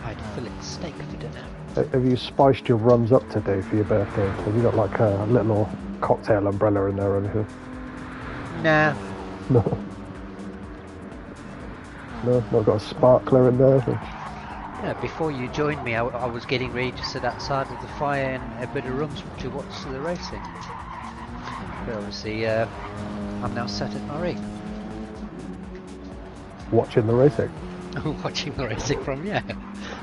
had fillet steak for dinner. Have you spiced your rums up today for your birthday? Have you got like a little cocktail umbrella in there or anything? Nah. No. No, not got a sparkler in there? Yeah, before you joined me, I was getting ready to sit outside with the fire and a bit of rums to watch the racing. But obviously, I'm now sat at my rig. Watching the racing? Watching the racing from, yeah.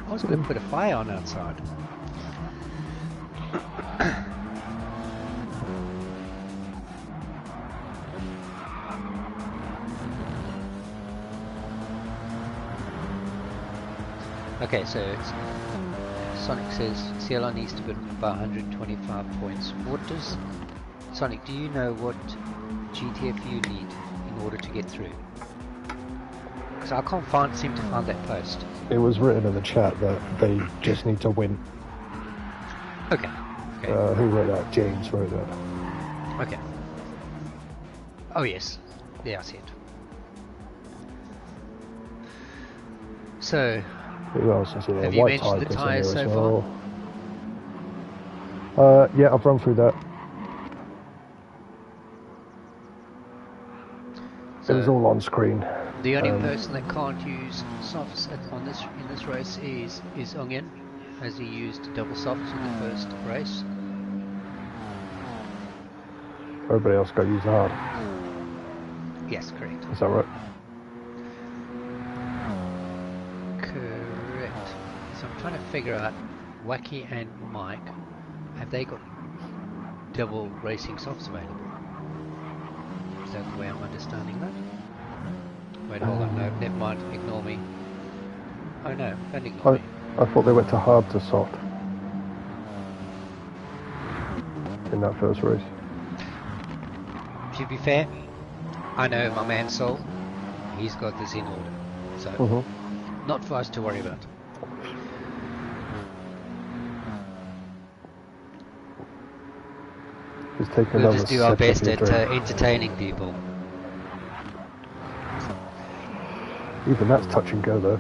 I was going to put a fire on outside. Okay, so Sonic says CLR needs to win by 125 points. What does Sonic? Do you know what GTFU need in order to get through? Because I can't seem to find that post. It was written in the chat that they just need to win. Okay. Who wrote that? James wrote that. Okay. Oh yes. Yeah, I see it. So, Who else is here? have you White mentioned the Tiger's in tyres here so as far? well. Yeah, I've run through that. So it was all on screen. The only person that can't use softs in this race is Ongin, as he used double softs in the first race. Everybody else got to use the hard. Yes, correct. Is that right? Correct. So I'm trying to figure out, Wacky and Mike, have they got double racing softs available? Is that the way I'm understanding that? Wait, hold on, no, never mind, ignore me. Oh no, don't ignore me. I thought they went to hard to soft in that first race. To be fair, I know my man Sol, he's got this in order, so not for us to worry about. We'll just do our best at entertaining people. Even that's touch and go though.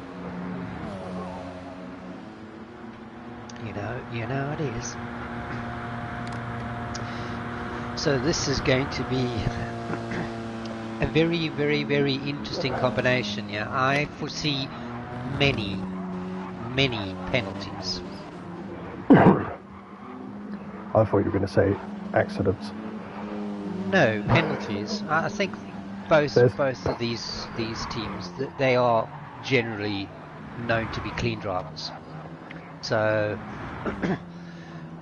You know it is. So this is going to be a very, very, very interesting combination. Yeah, I foresee many penalties. I thought you were going to say accidents. No, penalties. I think both of these teams, they are generally known to be clean drivers. So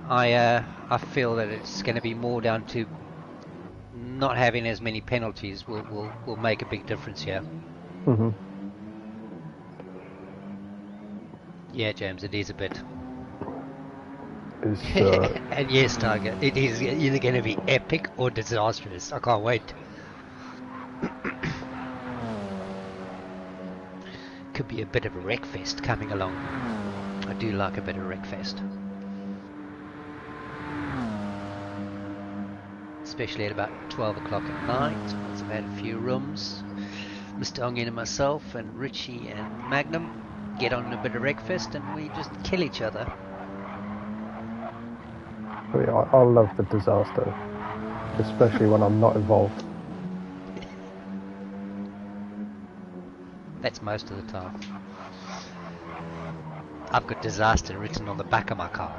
I feel that it's going to be more down to not having as many penalties will make a big difference here. Yeah, James, it is a bit. And yes, Tiger, it is either going to be epic or disastrous. I can't wait. Could be a bit of a wreckfest coming along. I do like a bit of wreckfest. Especially at about 12 o'clock at night, once I've had a few rooms. Mr. Ongin and myself and Richie and Magnum get on a bit of wreckfest and we just kill each other. I love the disaster, especially when I'm not involved. That's most of the time. I've got disaster written on the back of my car.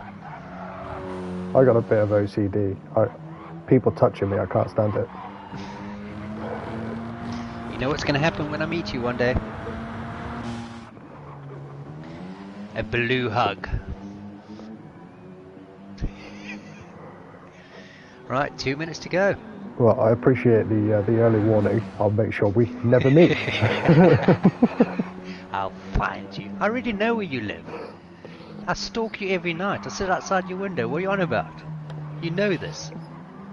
I got a bit of OCD. People touching me, I can't stand it. You know what's going to happen when I meet you one day? A blue hug. Right, 2 minutes to go. Well, I appreciate the early warning. I'll make sure we never meet. I'll find you. I already know where you live. I stalk you every night. I sit outside your window. What are you on about? You know this.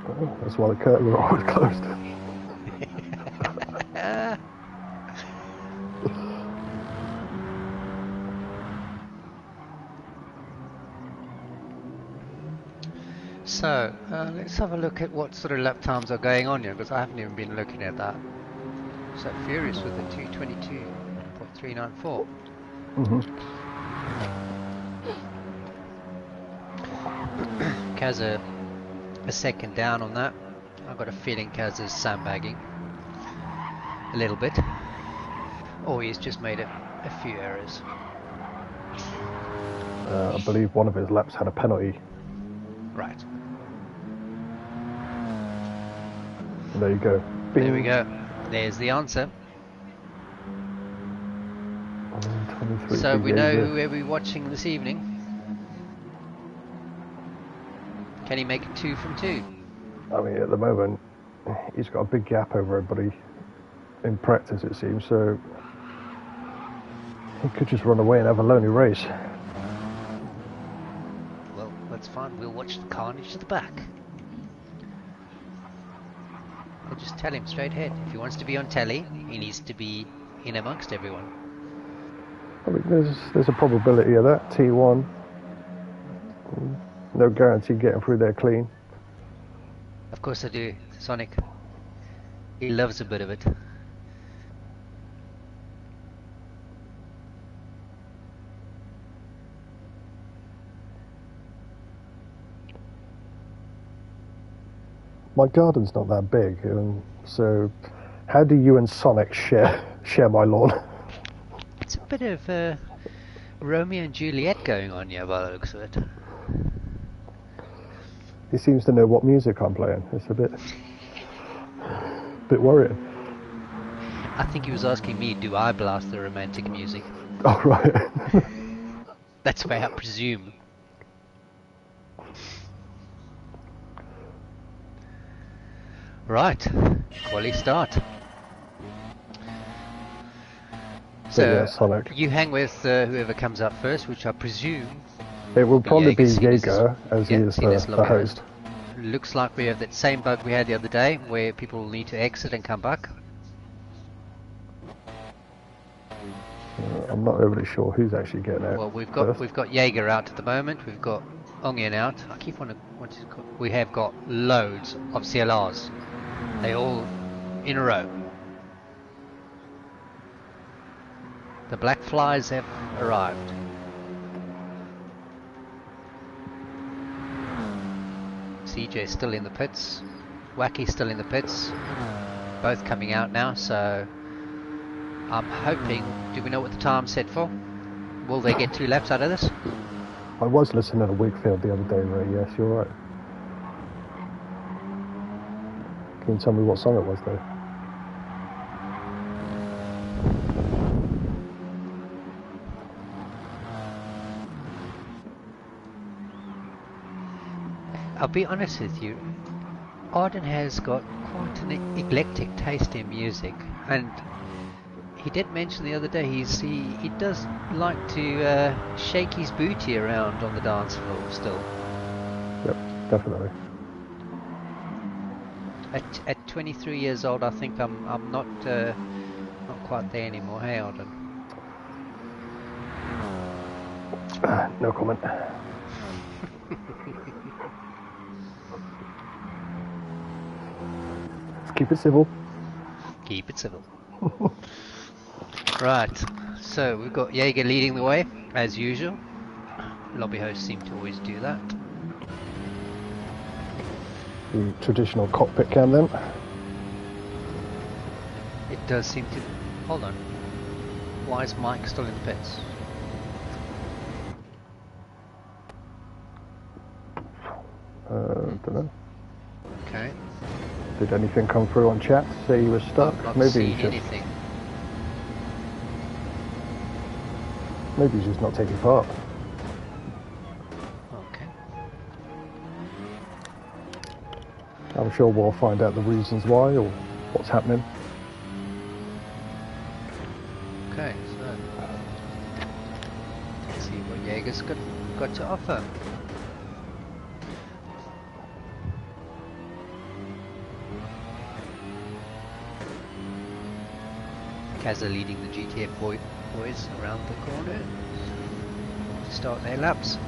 Oh, that's why the curtains are always closed. So, let's have a look at what sort of lap times are going on here, because I haven't even been looking at that. So furious with the 222.394. Kaz a second down on that. I've got a feeling Kaz is sandbagging a little bit, or he's just made a few errors. I believe one of his laps had a penalty. Right. There you go. Bing. There we go. There's the answer. So we know who we're watching this evening. Can he make it 2 from 2? I mean, at the moment, he's got a big gap over everybody in practice, it seems, so he could just run away and have a lonely race. Well, that's fine. We'll watch the carnage at the back. I'll just tell him straight ahead. If he wants to be on telly, he needs to be in amongst everyone. I mean, there's a probability of that. T1, no guarantee getting through there clean. Of course I do, Sonic. He loves a bit of it. My garden's not that big, so how do you and Sonic share my lawn? It's a bit of Romeo and Juliet going on here by the looks of it. He seems to know what music I'm playing. It's a bit worrying. I think he was asking me, do I blast the romantic music? Oh, right. That's why I presume. Right, quali start. So, yeah, Sonic. you hang with whoever comes up first, which I presume... It will probably be Jaeger, Jaeger, as he is the host. Looks like we have that same bug we had the other day, where people need to exit and come back. I'm not overly sure who's actually getting out. Well, we've first. got Jaeger out at the moment. We've got Onion out. I keep on we have got loads of CLRs. They all in a row. The black flies have arrived. CJ's still in the pits. Wacky's still in the pits. Both coming out now, so I'm hoping... Do we know what the time's set for? Will they get 2 laps out of this? I was listening to Wakefield the other day, Ray. Yes, you're right. Can you tell me what song it was, though? I'll be honest with you, Arden has got quite an eclectic taste in music, and he did mention the other day he does like to shake his booty around on the dance floor still. Yep, definitely. At 23 years old, I think I'm not quite there anymore. Hey, Arden. No comment. Keep it civil. Keep it civil. Right, so we've got Jaeger leading the way, as usual. Lobby hosts seem to always do that. The traditional cockpit cam then. It does seem to... Hold on. Why is Mike still in the pits? Don't know. Okay. Did anything come through on chat to say he was stuck? I've not Maybe seen he's just, anything. maybe he's just not taking part. Okay. I'm sure we'll find out the reasons why or what's happening. Okay, so let's see what Jaeger's got to offer. Kazza leading the GTF boys around the corner to start their laps.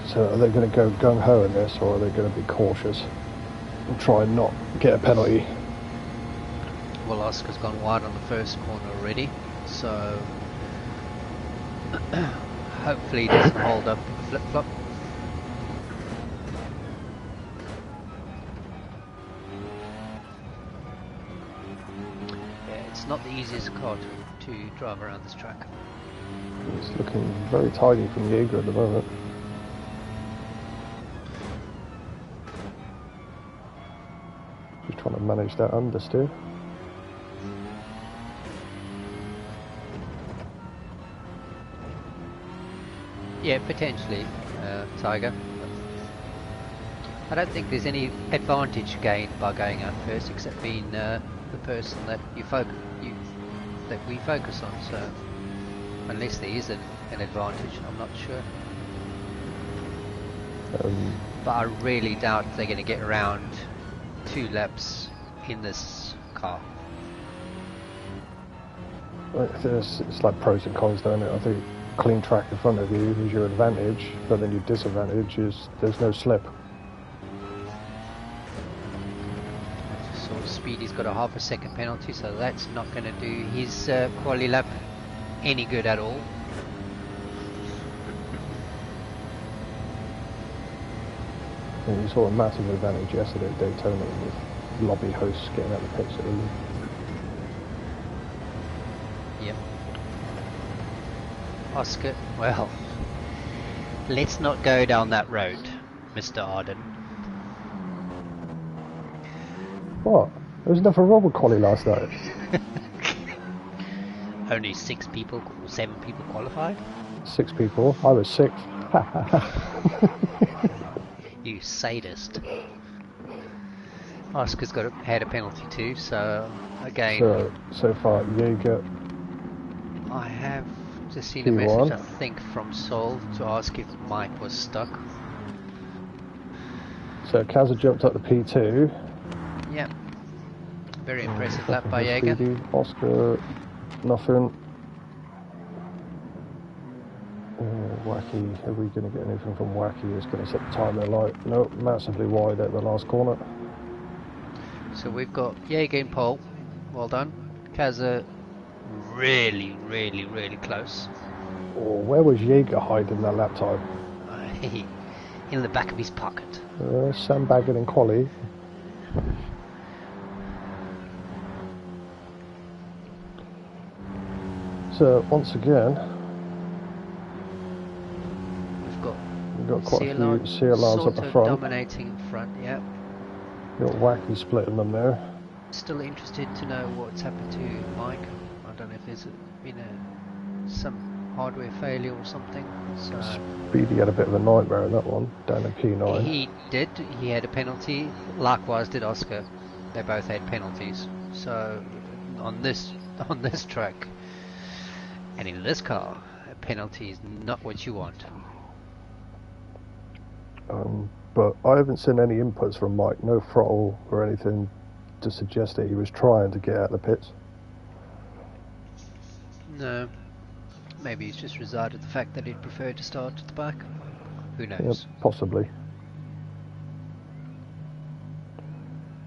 So are they going to go gung-ho in this, or are they going to be cautious and try and not get a penalty? Well, Oscar's gone wide on the first corner already, so hopefully he doesn't hold up the flip-flop. Yeah, it's not the easiest car to drive around this track. It's looking very tidy from Jaeger at the moment. Just trying to manage that understeer. Yeah, potentially, Tiger. I don't think there's any advantage gained by going out first, except being the person that we focus on. So, unless there is an advantage, I'm not sure. But I really doubt they're going to get around 2 laps in this car. It's like pros and cons, don't it? I think clean track in front of you is your advantage, but then your disadvantage is there's no slip. So Speedy's got a half a second penalty, so that's not going to do his quali lap any good at all. And you saw a massive advantage yesterday at Daytona with lobby hosts getting out the pits early. Yep. Oscar, well, let's not go down that road, Mr. Arden. What? There was nothing wrong with quali last night. Only 6 people, 7 people qualified? 6 people. I was 6th. You sadist. Oscar's had a penalty too, so again. So far, Jaeger. I have just seen P1. a message, I think, from Sol to ask if Mike was stuck. So Kazza jumped up the P2. Yep. Very impressive lap by Jaeger. Speedy. Oscar, nothing. Wacky, are we going to get anything from Wacky? Is going to set the timer light? Nope, massively wide at the last corner. So we've got Jaeger in pole, well done. Kazza really, really, really close. Oh, where was Jaeger hiding that lap time? In the back of his pocket. Sandbagging in quali. So once again, we've got quite CLR, a few CLRs up the front. Dominating in front, yeah. You've got Wacky splitting them there. Still interested to know what's happened to Mike. I don't know if there's been some hardware failure or something. So Speedy had a bit of a nightmare in that one, down in P9. He did. He had a penalty. Likewise did Oscar. They both had penalties. So on this track and in this car, a penalty is not what you want. But I haven't seen any inputs from Mike, no throttle or anything to suggest that he was trying to get out of the pits. No. Maybe he's just resided the fact that he'd prefer to start at the back. Who knows? Yeah, possibly.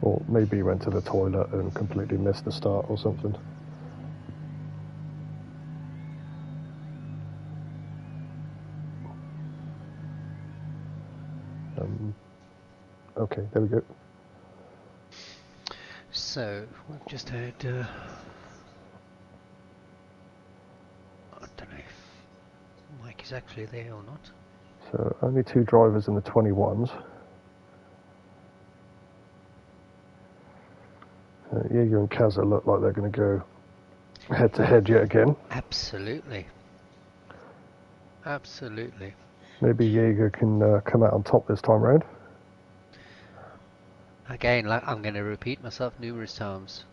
Or maybe he went to the toilet and completely missed the start or something. Okay, there we go. So, we've just had... I don't know if Mike is actually there or not. So, only 2 drivers in the 21s. Jaeger and Kazza look like they're going to go head-to-head yet again. Absolutely. Absolutely. Maybe Jaeger can come out on top this time round. Again, like, I'm going to repeat myself numerous times.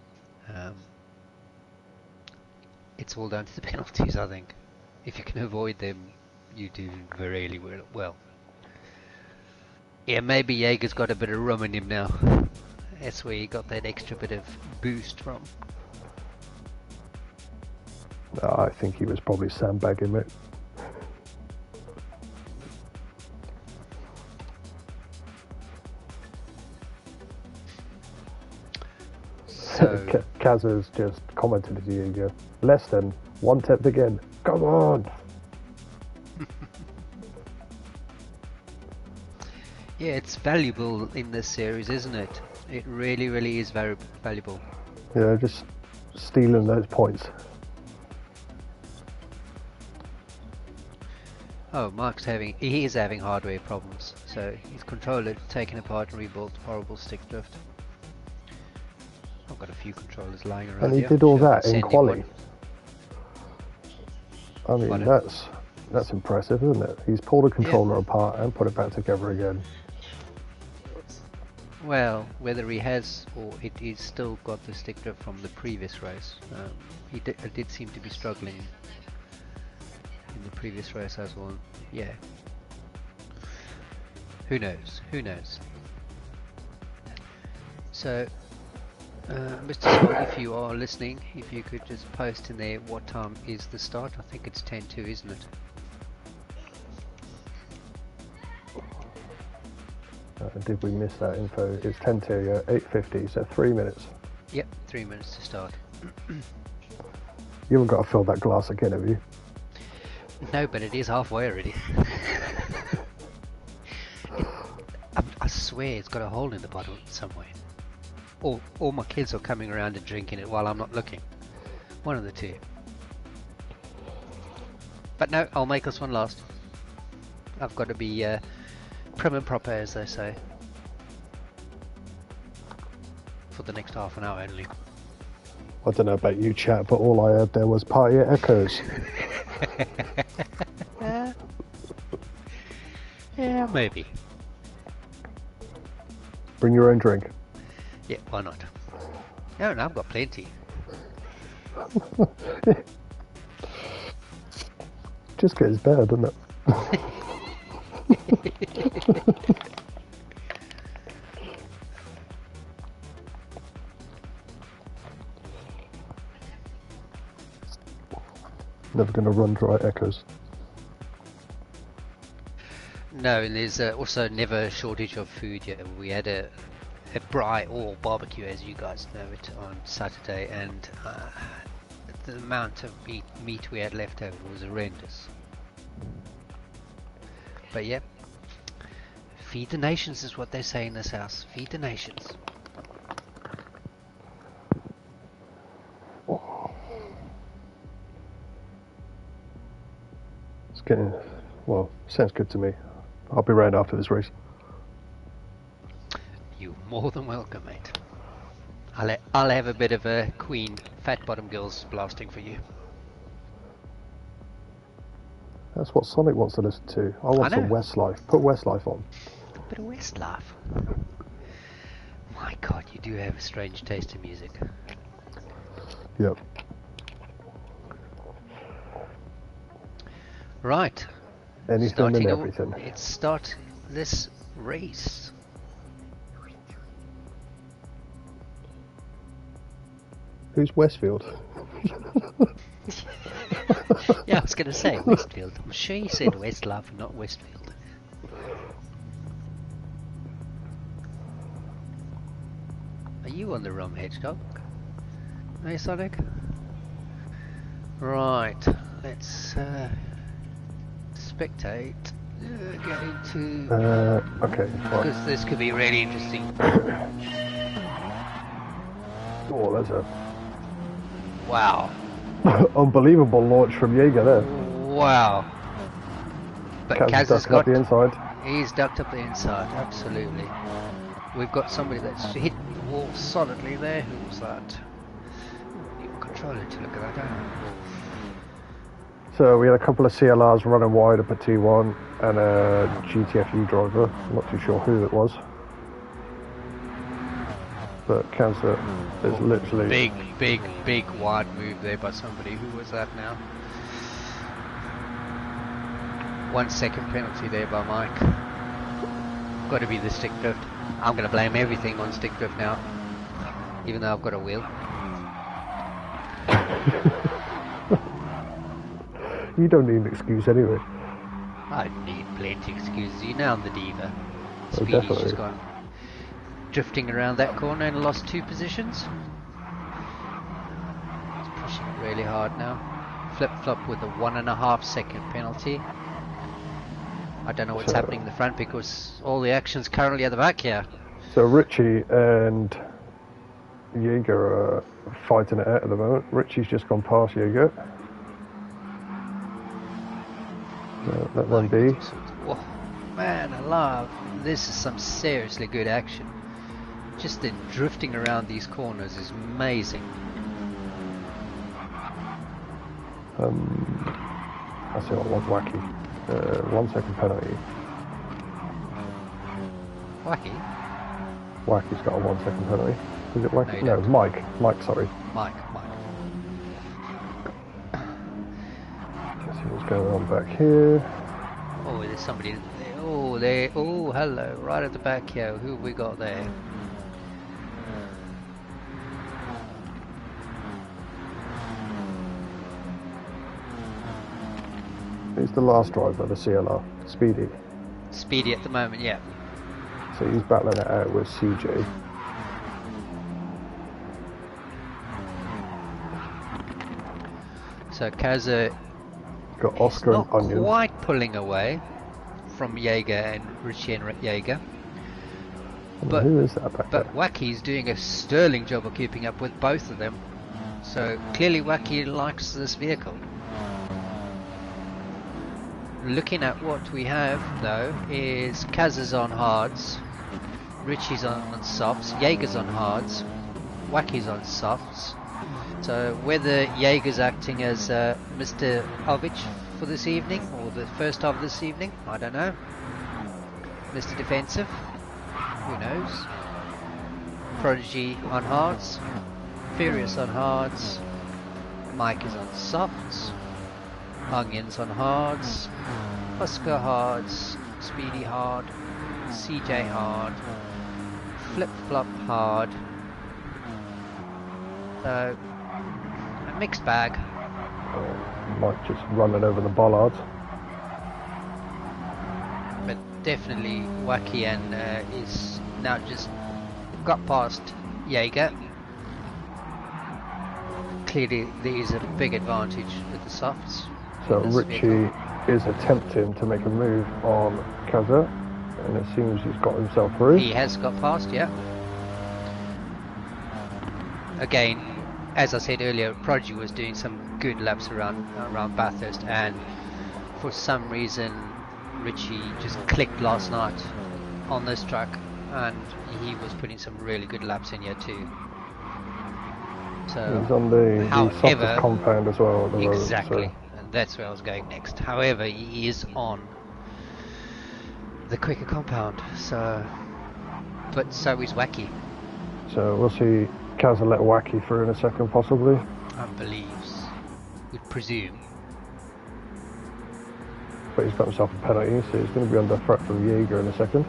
It's all down to the penalties, I think. If you can avoid them, you do really well. Yeah, maybe Jaeger's got a bit of rum in him now. That's where he got that extra bit of boost from. I think he was probably sandbagging it. So Kazza's just commented to Jaeger, less than 1/10 again. Come on! yeah, it's valuable in this series, isn't it? It really, really is very valuable. Yeah, just stealing those points. Oh, Mark's he is having hardware problems. So his controller taken apart and rebuilt, horrible stick drift. I've got a few controllers lying around. And he here. did all Sure, that in send him quali. one. I mean, Pardon? that's impressive, isn't it? He's pulled a controller apart and put it back together again. Well, whether he has or he's still got the stick drift from the previous race. He did seem to be struggling in the previous race as well. Yeah. Who knows? Who knows? So, Mr. Scott, if you are listening, if you could just post in there what time is the start. I think it's 10:02, isn't it? Did we miss that info? It's 10:02, yeah, 8:50, so 3 minutes. Yep, 3 minutes to start. You haven't got to fill that glass again, have you? No, but it is halfway already. I swear it's got a hole in the bottom somewhere. Or all my kids are coming around and drinking it while I'm not looking. One of the two. But no, I'll make this one last. I've got to be prim and proper, as they say. For the next half an hour only. I don't know about you, chat, but all I heard there was party echoes. Yeah, maybe. Bring your own drink. Yeah, why not? No, I've got plenty. Just gets better, doesn't it? Never going to run dry echoes. No, and there's also never a shortage of food yet. We had a braai or barbecue, as you guys know it, on Saturday, and the amount of meat we had left over was horrendous. But yeah, feed the nations is what they say in this house. Feed the nations. It's getting, well, sounds good to me. I'll be round after this race. You're more than welcome, mate. I'll have a bit of a Queen Fat Bottom Girls blasting for you. That's what Sonic wants to listen to. I want some Westlife. Put Westlife on. A bit of Westlife. My God, you do have a strange taste in music. Yep. Right. Anything and everything. Let's start this race. Who's Westfield? Yeah, I was going to say Westfield. I'm sure you said Westlife, not Westfield. Are you on the wrong hedgehog? Hey, Sonic? Right, let's spectate. Get into... okay. Because this could be really interesting. Oh, that's a... Wow. Unbelievable launch from Jaeger there. Wow. But Kaz has got the inside. He's ducked up the inside, absolutely. We've got somebody that's hit the wall solidly there. Who was that? You control it to look at that. So we had a couple of CLRs running wide up at T1 and a GTFU driver. I'm not too sure who it was. But Kaz is literally... Big wide move there by somebody. Who was that now? 1 second penalty there by Mike. Got to be the stick drift. I'm going to blame everything on stick drift now, even though I've got a wheel. You don't need an excuse anyway. I need plenty of excuses. You know I'm the diva. Oh, Speedy's definitely. just gone drifting around that corner and lost 2 positions. He's pushing it really hard now. Flip-flop with a 1.5 second penalty. I don't know what's happening in the front because all the action's currently at the back here. So Richie and Jaeger are fighting it out at the moment. Richie's just gone past Jaeger. Let one be. Oh, man alive, this is some seriously good action. Just the drifting around these corners is amazing. I see what was wacky. 1 second penalty. Wacky? Wacky's got a 1 second penalty. Is it Wacky? No, No, Mike. Mike, sorry. Mike. Let's see what's going on back here. Oh, there's somebody there. Oh, there. Oh, hello. Right at the back here. Who have we got there? He's the last driver, the CLR, Speedy. Speedy at the moment, yeah. So he's battling it out with CJ. So Kaza Got Oscar not and Onion. quite pulling away from Jaeger and Richie and Jaeger. But who is that back there? Wacky's doing a sterling job of keeping up with both of them. So clearly Wacky likes this vehicle. Looking at what we have though is Kaza's on hards, Richie's on softs, Jaeger's on hards, Wacky's on softs. So whether Jaeger's acting as Mr. Ovich for this evening or the first half of this evening, I don't know. Mr. Defensive, who knows? Prodigy on hards, Furious on hards, Mike is on softs, Onions on hards, Oscar hards, Speedy hard, CJ hard, Flip Flop hard. So a mixed bag. Mike just running over the bollards. But definitely Wacky and is now just got past Jaeger. Clearly there is a big advantage with the softs. So Richie is attempting to make a move on Kaza, and it seems he's got himself through. He has got past, yeah. Again, as I said earlier, Prodigy was doing some good laps around Bathurst, and for some reason Richie just clicked last night on this track, and he was putting some really good laps in here too. So he's on the softest compound as well at the moment. Exactly, so. and that's where I was going next. However, he is on the quicker compound, but so is Wacky. So we'll see Kaza let Wacky through in a second, possibly. I believe, would presume. But he's got himself a penalty, so he's going to be under threat from Jaeger in a second.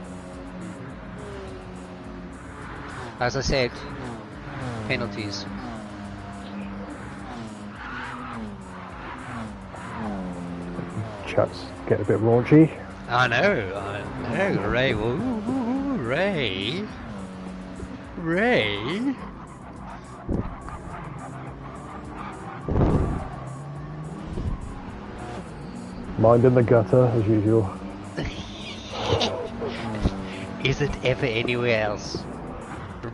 As I said, penalties. Chat's getting a bit raunchy. I know, Ray. Ooh, Ray. Mind in the gutter, as usual. Is it ever anywhere else?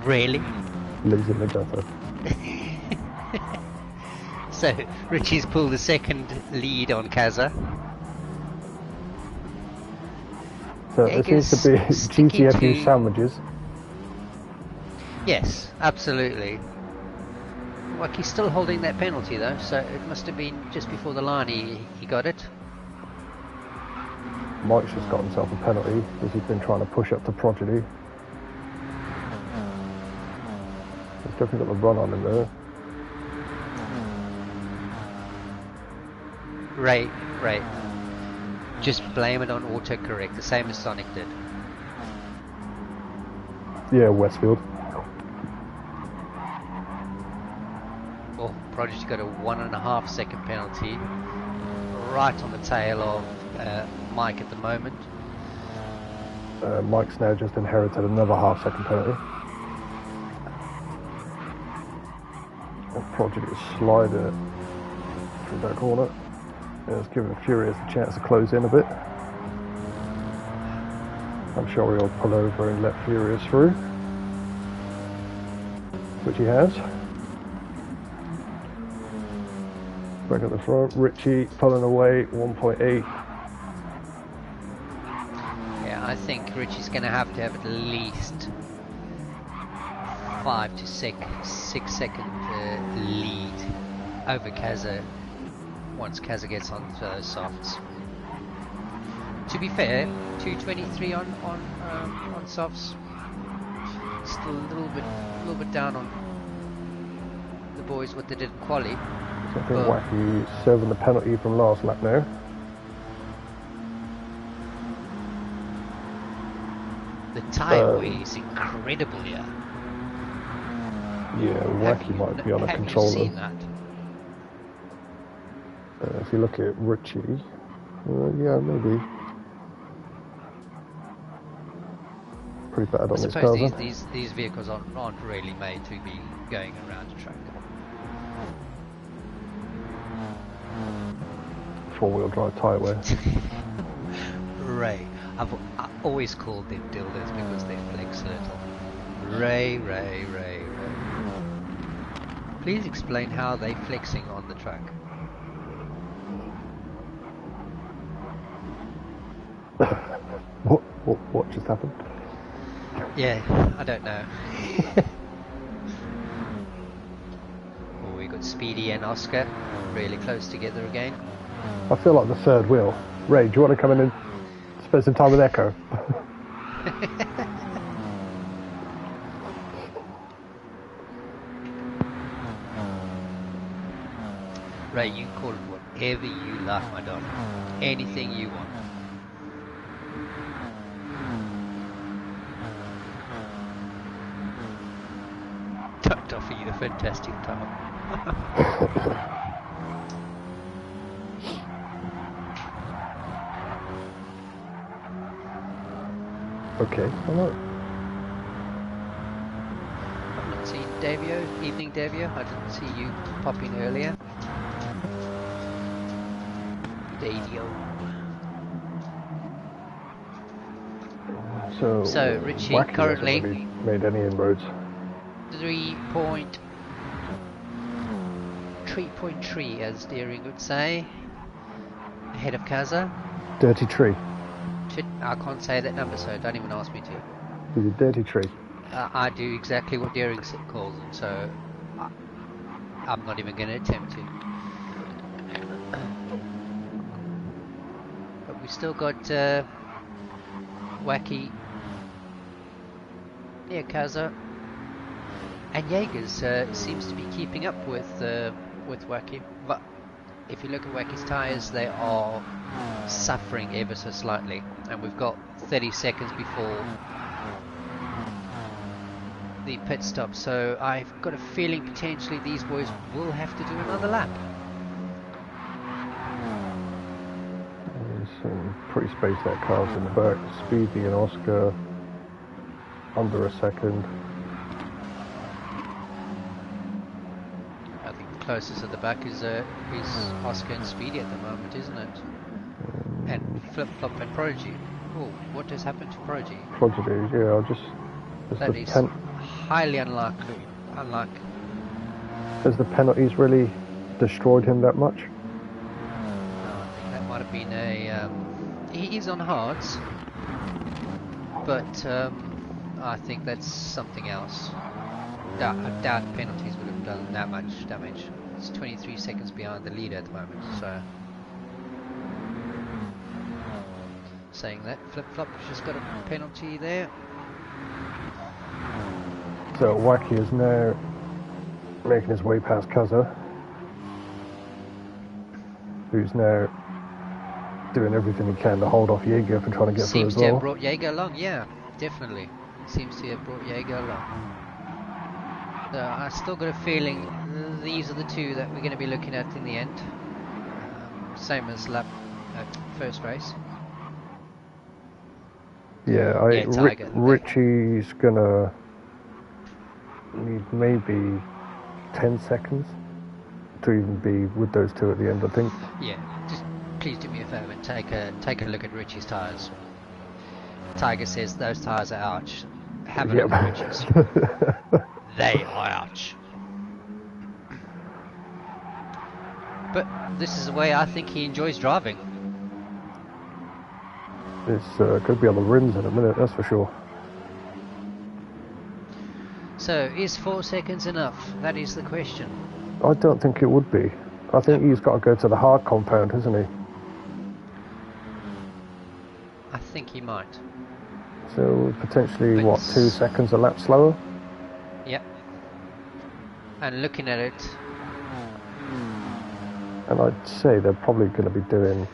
Really? Lives in the gutter. So, Richie's pulled the second lead on Kaza. So there seems to be GTFU sandwiches. Yes, absolutely. Wacky's still holding that penalty though, so it must have been just before the line he got it. Mike's just got himself a penalty because he's been trying to push up to Prodigy. He's definitely got the run on him there. Right. Just blame it on autocorrect, the same as Sonic did. Yeah, Westfield. Oh, Prodigy got a 1.5 second penalty right on the tail of Mike at the moment. Mike's now just inherited another half-second penalty. And Prodigy is sliding it through that corner. It's giving Furious a chance to close in a bit. I'm sure he'll pull over and let Furious through, which he has. Back at the front, Richie pulling away 1.8. Yeah, I think Richie's going to have at least 5 to 6 second lead over Kaza once Kaza gets on softs. To be fair, 2:23 on softs. Still a little bit down on the boys what they did in quali. So I think Wacky serving the penalty from last lap now. The tyre weight is incredible here. Yeah, Wacky might be on a controller. Have you seen that? If you look at Richie, Yeah, maybe. Pretty bad on I this suppose car these vehicles aren't really made to be going around a track. Four-wheel drive tyre wear. Ray. I always called them dildos because they flex a little. Ray. Please explain how they flexing on the track. What just happened? Yeah, I don't know. Oh, we got Speedy and Oscar really close together again. I feel like the third wheel. Ray, do you want to come in and spend some time with Echo? Ray, you can call it whatever you like, my darling. Anything you want. Tucked off you, a fantastic time. Okay, hello. I've not seen Davio. Evening, Davio. I didn't see you pop in earlier. Davio. So Richie Wacky currently hasn't really made any inroads. 3.3 as Deering would say, ahead of Kaza. Dirty tree. I can't say that number, so don't even ask me to. He's a dirty tree. I do exactly what Deering calls him, so I'm not even going to attempt to. But we still got Wacky near Kaza, and Jaegers seems to be keeping up with Wacky. But if you look at Wacky's tyres, they are suffering ever so slightly, and we've got 30 seconds before the pit stop, so I've got a feeling potentially these boys will have to do another lap. There's some pretty spaced out cars in the back. Speedy and Oscar under a second. I think the closest at the back is Oscar and Speedy at the moment, isn't it? And Flip Flop and Prodigy. Oh, what has happened to Prodigy? Prodigy, yeah, I'll just... That is highly unlikely. Has the penalties really destroyed him that much? No, I think that might have been a... he is on hards, but I think that's something else. I doubt penalties would have done that much damage. It's 23 seconds behind the leader at the moment, so... Saying that, Flip Flop just got a penalty there. So Wacky is now making his way past Kaza, who's now doing everything he can to hold off Jaeger from trying to get through as well. Seems to have brought Jaeger along, yeah, definitely. Seems to have brought Jaeger along. So I still got a feeling these are the two that we're going to be looking at in the end. Same as first race. Yeah, Richie's gonna need maybe 10 seconds to even be with those two at the end, I think. Yeah, just please do me a favour and take a look at Richie's tyres. Tiger says those tyres are ouch. Have a look at Richie's. They are ouch. But this is the way I think he enjoys driving. It's could be on the rims in a minute, that's for sure. So, is 4 seconds enough? That is the question. I don't think it would be. I think he's got to go to the hard compound, hasn't he? I think he might. So, potentially, what, 2 seconds a lap slower? Yep. And looking at it... And I'd say they're probably going to be doing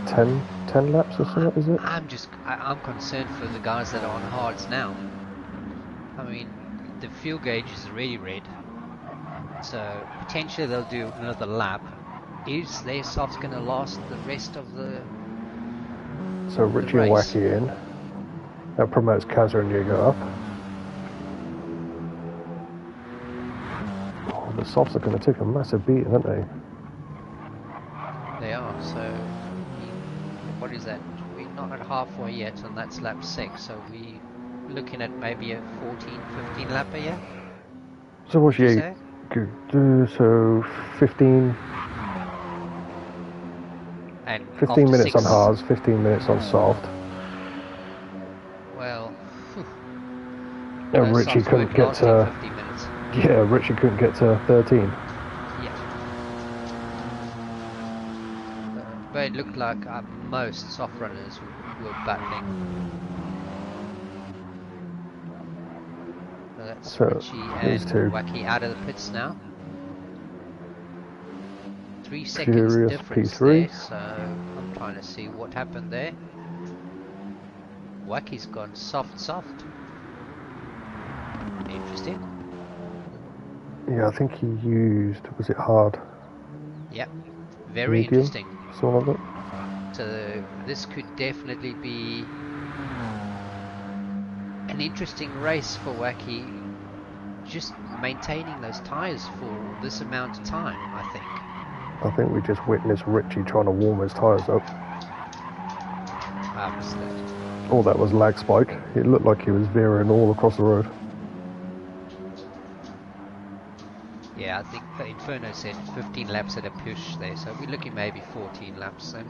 10 laps or something, is it? I'm concerned for the guys that are on hards now. I mean, the fuel gauge is really red, so potentially they'll do another lap, Is their softs going to last the rest of the So Richie and Wacky in. That promotes Kazza and Jaeger up. Oh, the softs are going to take a massive beating, aren't they? They are, so what is that? We're not at halfway yet, and that's lap 6, so we're looking at maybe a 14-15 lapper, yeah? So what's Jaeger? So 15... And 15 minutes on hards, 15 minutes on soft. Well, and Richie couldn't get to 50 minutes. Yeah, Richie couldn't get to 13. Yeah. But it looked like most soft runners were battling. So that's Richie and Wacky out of the pits now. 3 seconds Furious difference P3. there, so I'm trying to see what happened there. Wacky's gone soft. Interesting. Yeah, I think he used, was it hard? Yep, very medium, interesting. Some of it. So this could definitely be an interesting race for Wacky, just maintaining those tyres for this amount of time, I think. I think we just witnessed Richie trying to warm his tyres up. Oh, that was lag spike. It looked like he was veering all across the road. Yeah, I think Inferno said 15 laps at a push there, so we're looking maybe 14 laps then.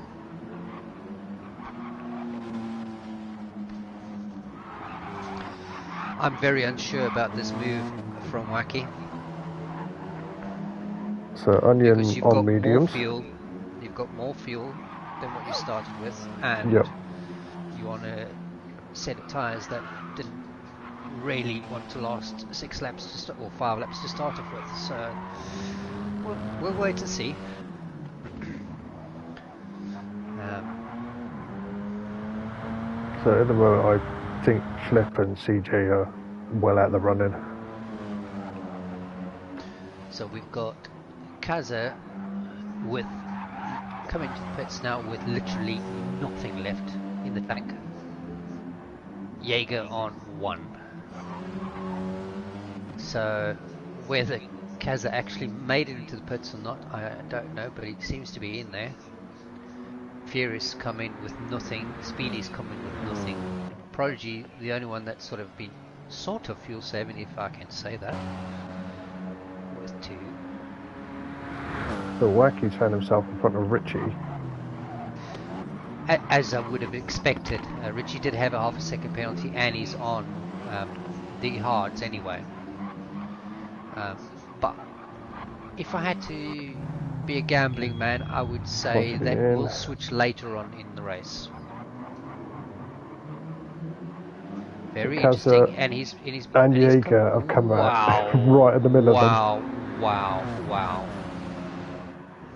I'm very unsure about this move from Wacky. So Onion on mediums. You've got more fuel than what you started with, and you want a set of tyres that didn't really want to last 6 laps or 5 laps to start off with. So we'll wait and see. So at the moment, I think Flip and CJ are well out the running. So we've got Kazza with coming to the pits now with literally nothing left in the tank. Jaeger on 1. So whether Kazza actually made it into the pits or not, I don't know, but he seems to be in there. Furious coming with nothing, Speedy's coming with nothing. Prodigy, the only one that's sort of been sort of fuel saving, if I can say that, with 2. So Wacky's found himself in front of Richie. As I would have expected. Richie did have a half a second penalty, and he's on the hards anyway. But if I had to be a gambling man, I would say that we'll switch later on in the race. Very interesting, and he's and Jaeger have come out right in the middle of them. Wow!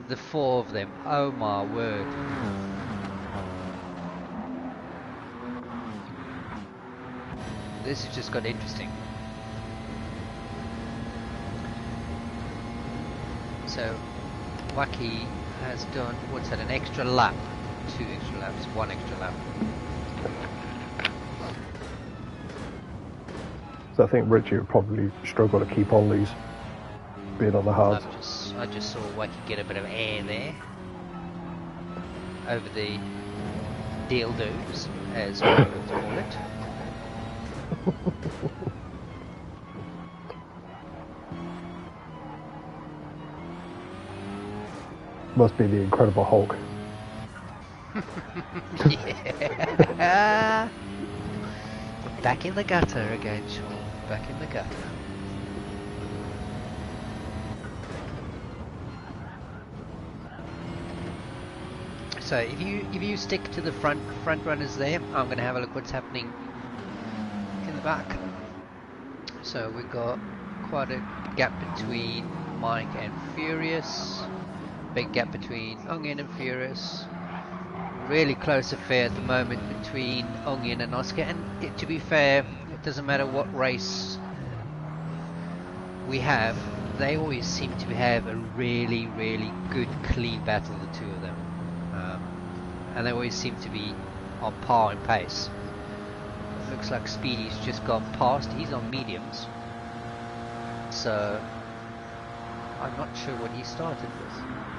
The 4 of them. Oh my word! This has just got interesting. So Wacky has done, what's that, an extra lap? 2 extra laps, 1 extra lap. So I think Richie would probably struggle to keep on these, being on the hards. I just saw Wacky get a bit of air there over the dildos, as we would call it. Must be the Incredible Hulk. Yeah. Back in the gutter again, Sean. Back in the gutter. So if you stick to the front runners there, I'm going to have a look what's happening in the back. So we've got quite a gap between Mike and Furious. Big gap between Onion and Furious. Really close affair at the moment between Onion and Oscar. And to be fair, it doesn't matter what race we have. they always seem to have a really, really good, clean battle, the two of them. And they always seem to be on par in pace. It looks like Speedy's just gone past. He's on mediums. So I'm not sure what he started with.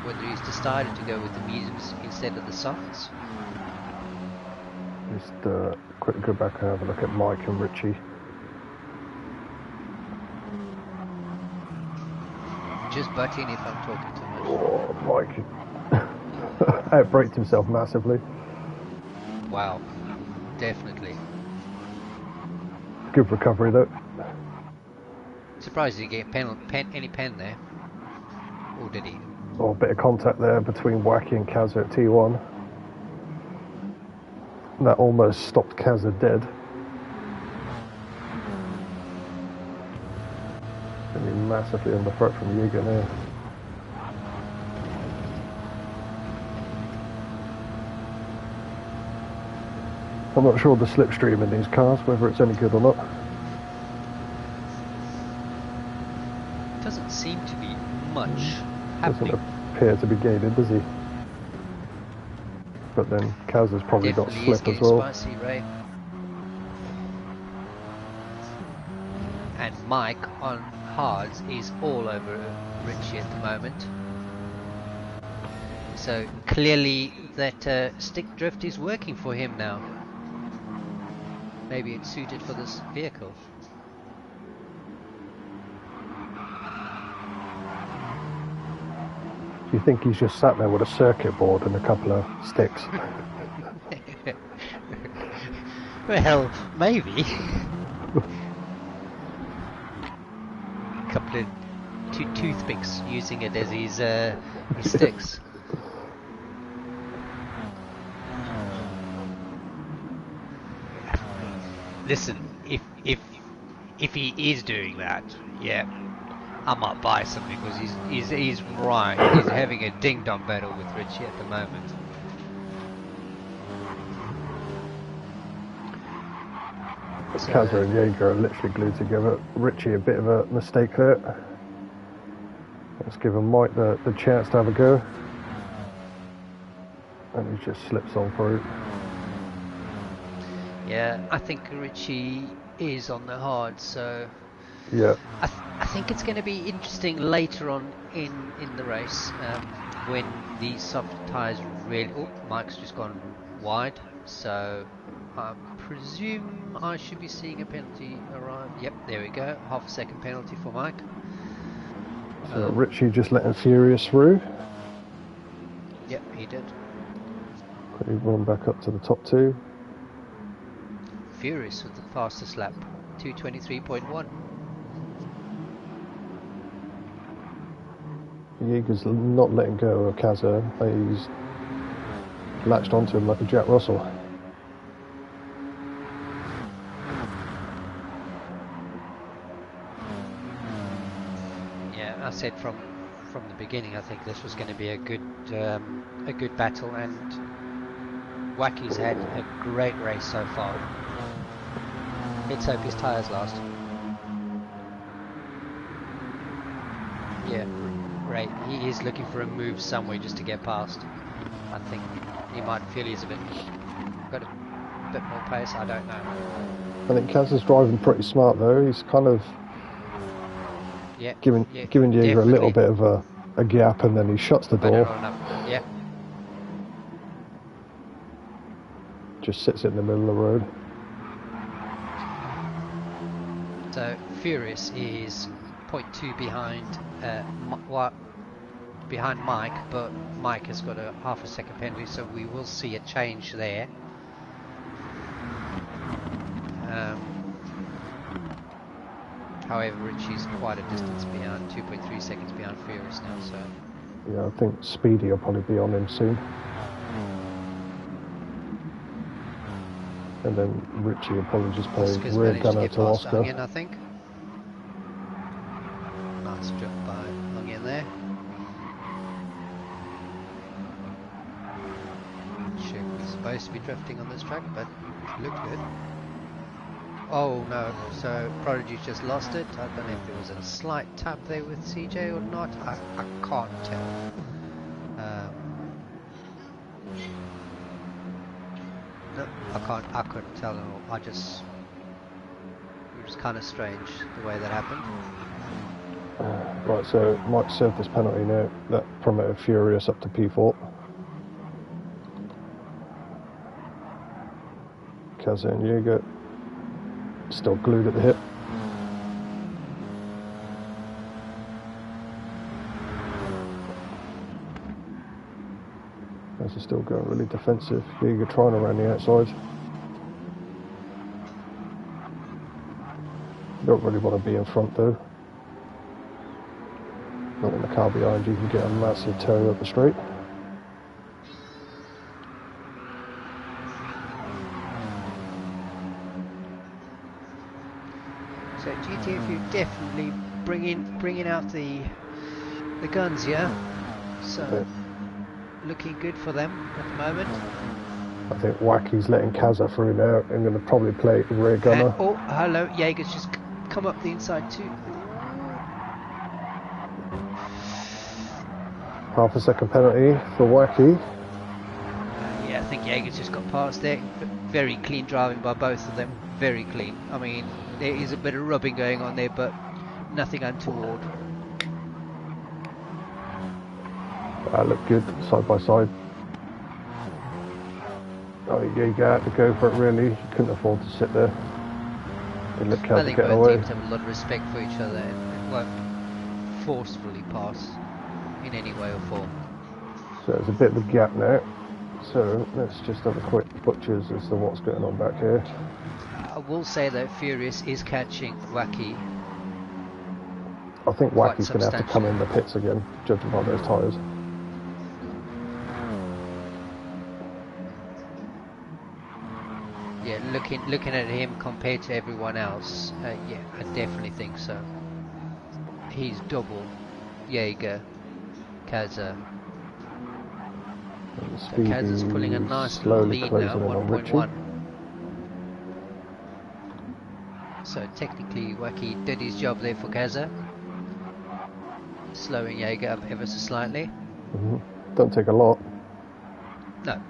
Whether he's decided to go with the mediums instead of the softs. Just quickly go back and have a look at Mike and Richie. Just butt in if I'm talking too much. Oh, Mike outbraked himself massively. Wow, definitely. Good recovery though. Surprised he didn't get any pen there. Or did he? Oh, a bit of contact there between Wacky and Kazza at T1. That almost stopped Kazza dead. Going to be massively on the threat from Yuga now. I'm not sure the slipstream in these cars, whether it's any good or not. Doesn't seem to be much happening. Doesn't appear to be gaining, does he? But then Kazza's probably Definitely got slip as well. Spicy, Ray. And Mike on hards is all over Richie at the moment. So clearly that stick drift is working for him now. Maybe it's suited for this vehicle. Do you think he's just sat there with a circuit board and a couple of sticks? Well, maybe. A couple of two toothpicks, using it as his sticks. Listen, if he is doing that, yeah, I might buy something, because he's right. He's having a ding dong battle with Richie at the moment. So, Kazza and Jaeger are literally glued together. Richie a bit of a mistake there. Let's give him Mike the chance to have a go. And he just slips on through. Yeah, I think Richie is on the hard, so yeah. I think it's going to be interesting later on in the race, when these soft tyres really... Oh, Mike's just gone wide, so I presume I should be seeing a penalty arrive. Yep, there we go, half a second penalty for Mike. So Richie just letting Furious through. Yep, he did. He run back up to the top two. Furious with the fastest lap, 2:23.1. Jaeger's not letting go of Kazza. He's latched onto him like a Jack Russell. Yeah, I said from the beginning, I think this was going to be a good battle, and Wacky's had a great race so far. Let's hope his tyres last. Yeah, right. He is looking for a move somewhere just to get past. I think he might feel he's got a bit more pace. I don't know. I think Kazza's driving pretty smart though. He's kind of giving Jaeger a little bit of a gap, and then he shuts the door. Yeah. Just sits in the middle of the road. So Furious is 0.2 behind Mike, but Mike has got a half a second penalty, so we will see a change there. However, Richie's quite a distance behind, 2.3 seconds behind Furious now. So yeah, I think Speedy will probably be on him soon. And then Richie will probably just play rear gunner to Oscar. I think. Nice job by Long in there. Sure, we're supposed to be drifting on this track, but it looked good. Oh no, so Prodigy just lost it. I don't know if there was a slight tap there with CJ or not. I can't tell. No, I couldn't tell at all. It was kind of strange the way that happened. Right, so might serve this penalty now. That promoted Furious up to P4. Kaza and Jaeger still glued at the hip. As are still going really defensive. Jaeger trying around the outside. Don't really want to be in front though. Not in the car behind you, can get a massive tow up the straight. So GTFU definitely bringing out the guns, yeah. So yeah. Looking good for them at the moment. I think Wacky's letting Kaza through now. I'm going to probably play rear gunner. Oh, hello, Jaeger's just come up the inside too. Half a second penalty for Wacky. Yeah, I think Jaeger's just got past there. Very clean driving by both of them. Very clean. I mean, there is a bit of rubbing going on there, but nothing untoward. Look good, side by side. Oh, Jaeger had to go for it really. He couldn't afford to sit there. He let Kaza get away. I think both teams have a lot of respect for each other and won't forcefully pass in any way or form. So there's a bit of a gap now. So let's just have a quick butchers as to what's going on back here. I will say that Furious is catching Wacky. I think Wacky's going to have to come in the pits again, judging by those tyres. Yeah, looking at him compared to everyone else, yeah, I definitely think so. He's double Jaeger, Kaza. So Kaza's pulling a nice lead now, 1.1. So technically Wacky did his job there for Kaza. Slowing Jaeger up ever so slightly. Don't take a lot. No,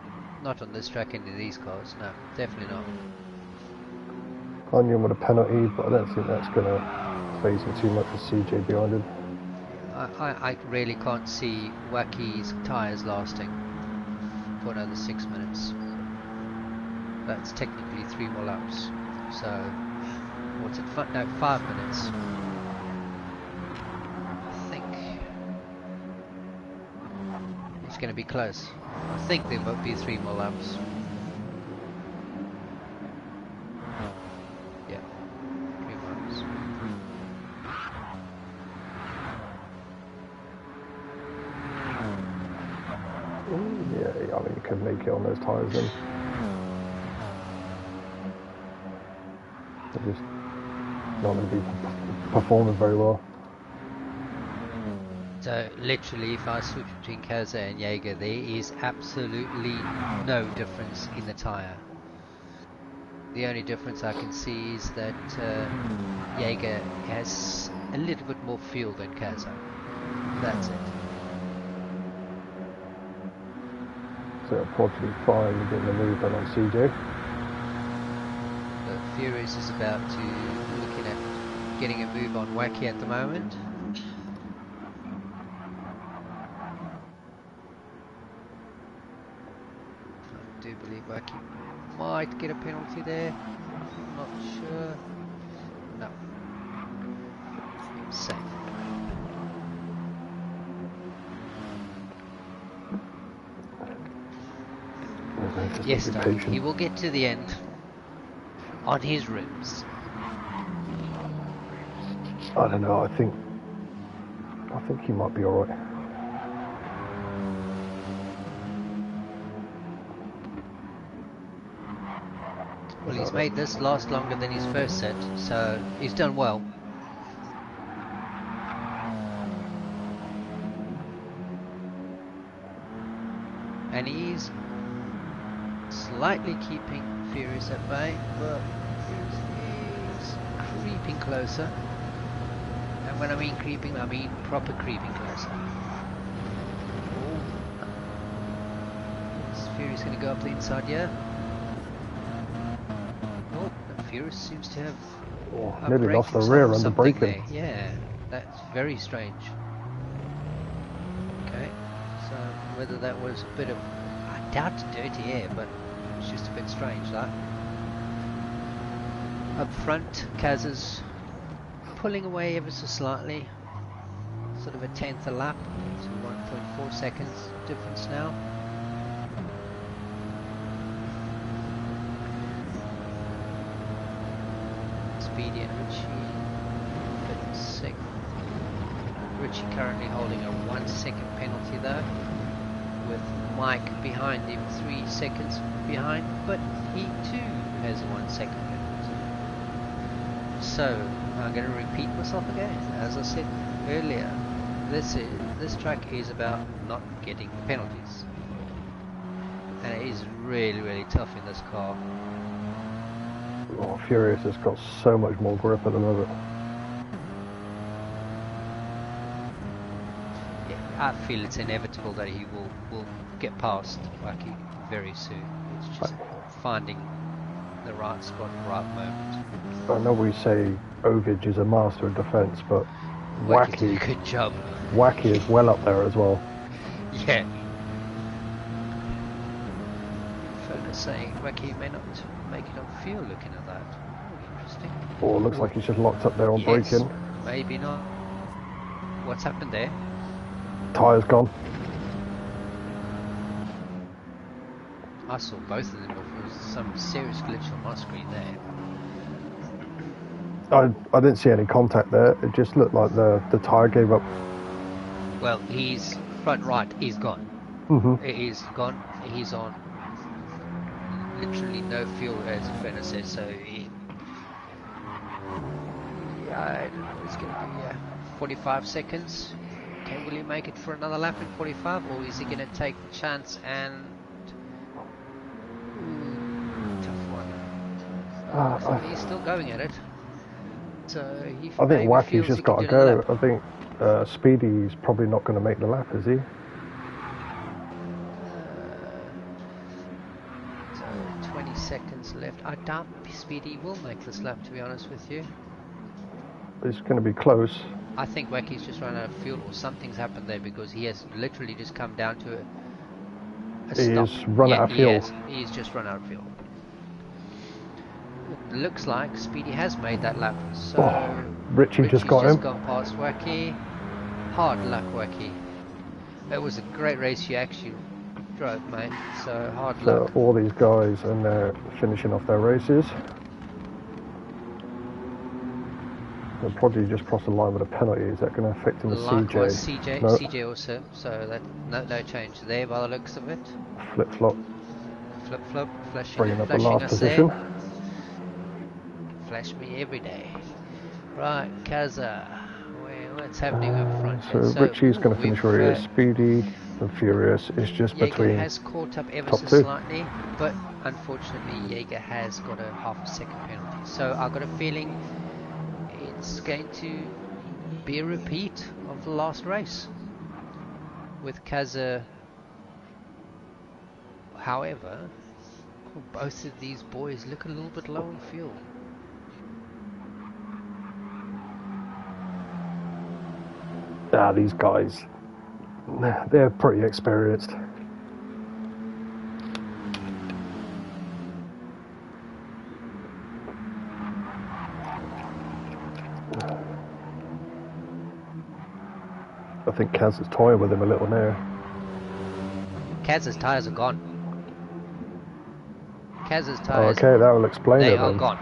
not on this track into these cars, no, definitely not. Onion with a penalty, but I don't think that's going to phase him too much with CJ behind him. I really can't see Wacky's tyres lasting for another 6 minutes. That's technically 3 more laps. So, what's it? No, 5 minutes. I think it's going to be close. I think there will be 3 more laps. Yeah, 3 more laps. Yeah, I mean, you could make it on those tyres then. They're just not going to be performing very well. So literally, if I switch between Kaza and Jaeger, there is absolutely no difference in the tyre. The only difference I can see is that Jaeger has a little bit more fuel than Kaza. That's it. So probably fine getting the move done on CJ. But Furious is about to looking at getting a move on Wacky at the moment. I do believe Wacky might get a penalty there. I'm not sure. No. Safe. Yes, darling, he will get to the end on his rims. I don't know, I think he might be alright. Well, he's made this last longer than his first set, so he's done well. And he's slightly keeping Furious at bay, but creeping closer. And when I mean creeping, I mean proper creeping closer. Is Furious going to go up the inside here? Oh, Furious seems to have nearly lost the rear under braking. Yeah, that's very strange. Okay, so whether that was a bit of, I doubt dirty air, but it's just a bit strange, that. Up front, Kaz is pulling away ever so slightly, sort of a tenth a lap, so 1.4 seconds difference now. Speedy and Richie, but sick. Richie currently holding a 1 second penalty though, with Mike behind him 3 seconds behind, but he too has a 1 second penalty. So I'm going to repeat myself again. As I said earlier, this track is about not getting the penalties, and it is really tough in this car. Oh, Furious has got so much more grip at the moment. Yeah, I feel it's inevitable that he will get past Wacky very soon. It's just finding the right spot, right moment. I know we say Ovid is a master of defence, but Wacky did a good job. Wacky is well up there as well. Yeah. Further saying Wacky may not make it on fuel, looking at that. Oh, interesting. Oh, looks like he's just locked up there on braking. Maybe not. What's happened there? Tyre's gone. I saw both of them, but there was some serious glitch on my screen there. I didn't see any contact there. It just looked like the tyre gave up. Well, his front right is gone. Mm-hmm. It is gone. He's on literally no fuel, as Fenner said. So I don't know. It's going to be 45 seconds. Okay, will he make it for another lap in 45, or is he going to take the chance and? Tough one. He's still going at it. So I think Wacky's just got to go. I think Speedy's probably not going to make the lap, is he? So 20 seconds left. I doubt Speedy will make this lap, to be honest with you. It's going to be close. I think Wacky's just run out of fuel, or something's happened there, because he has literally just come down to a stop. He's run out of fuel. He's just run out of fuel. It looks like Speedy has made that lap. So Richie's just got him. Gone past Wacky. Hard luck, Wacky. It was a great race you actually drove, mate. So hard luck. All these guys, and they're finishing off their races. They'll probably just cross the line with a penalty. Is that going to affect him with Likewise, CJ? CJ also. So that no change there by the looks of it. Flip flop. Flip flop. Flashing. Bringing up the last position. There. Flash me every day. Right, Kaza. What's happening up front? So Richie's going to finish where he is. Speedy and Furious is just between. Jaeger has caught up ever so slightly, but unfortunately Jaeger has got a half a second penalty. So I've got a feeling it's going to be a repeat of the last race with Kaza. However, both of these boys look a little bit low on fuel. These guys, they're pretty experienced. I think Kaz is toying with him a little now. Kaz's tyres are gone. Kaz's tyres. Okay, that will explain it. They are gone.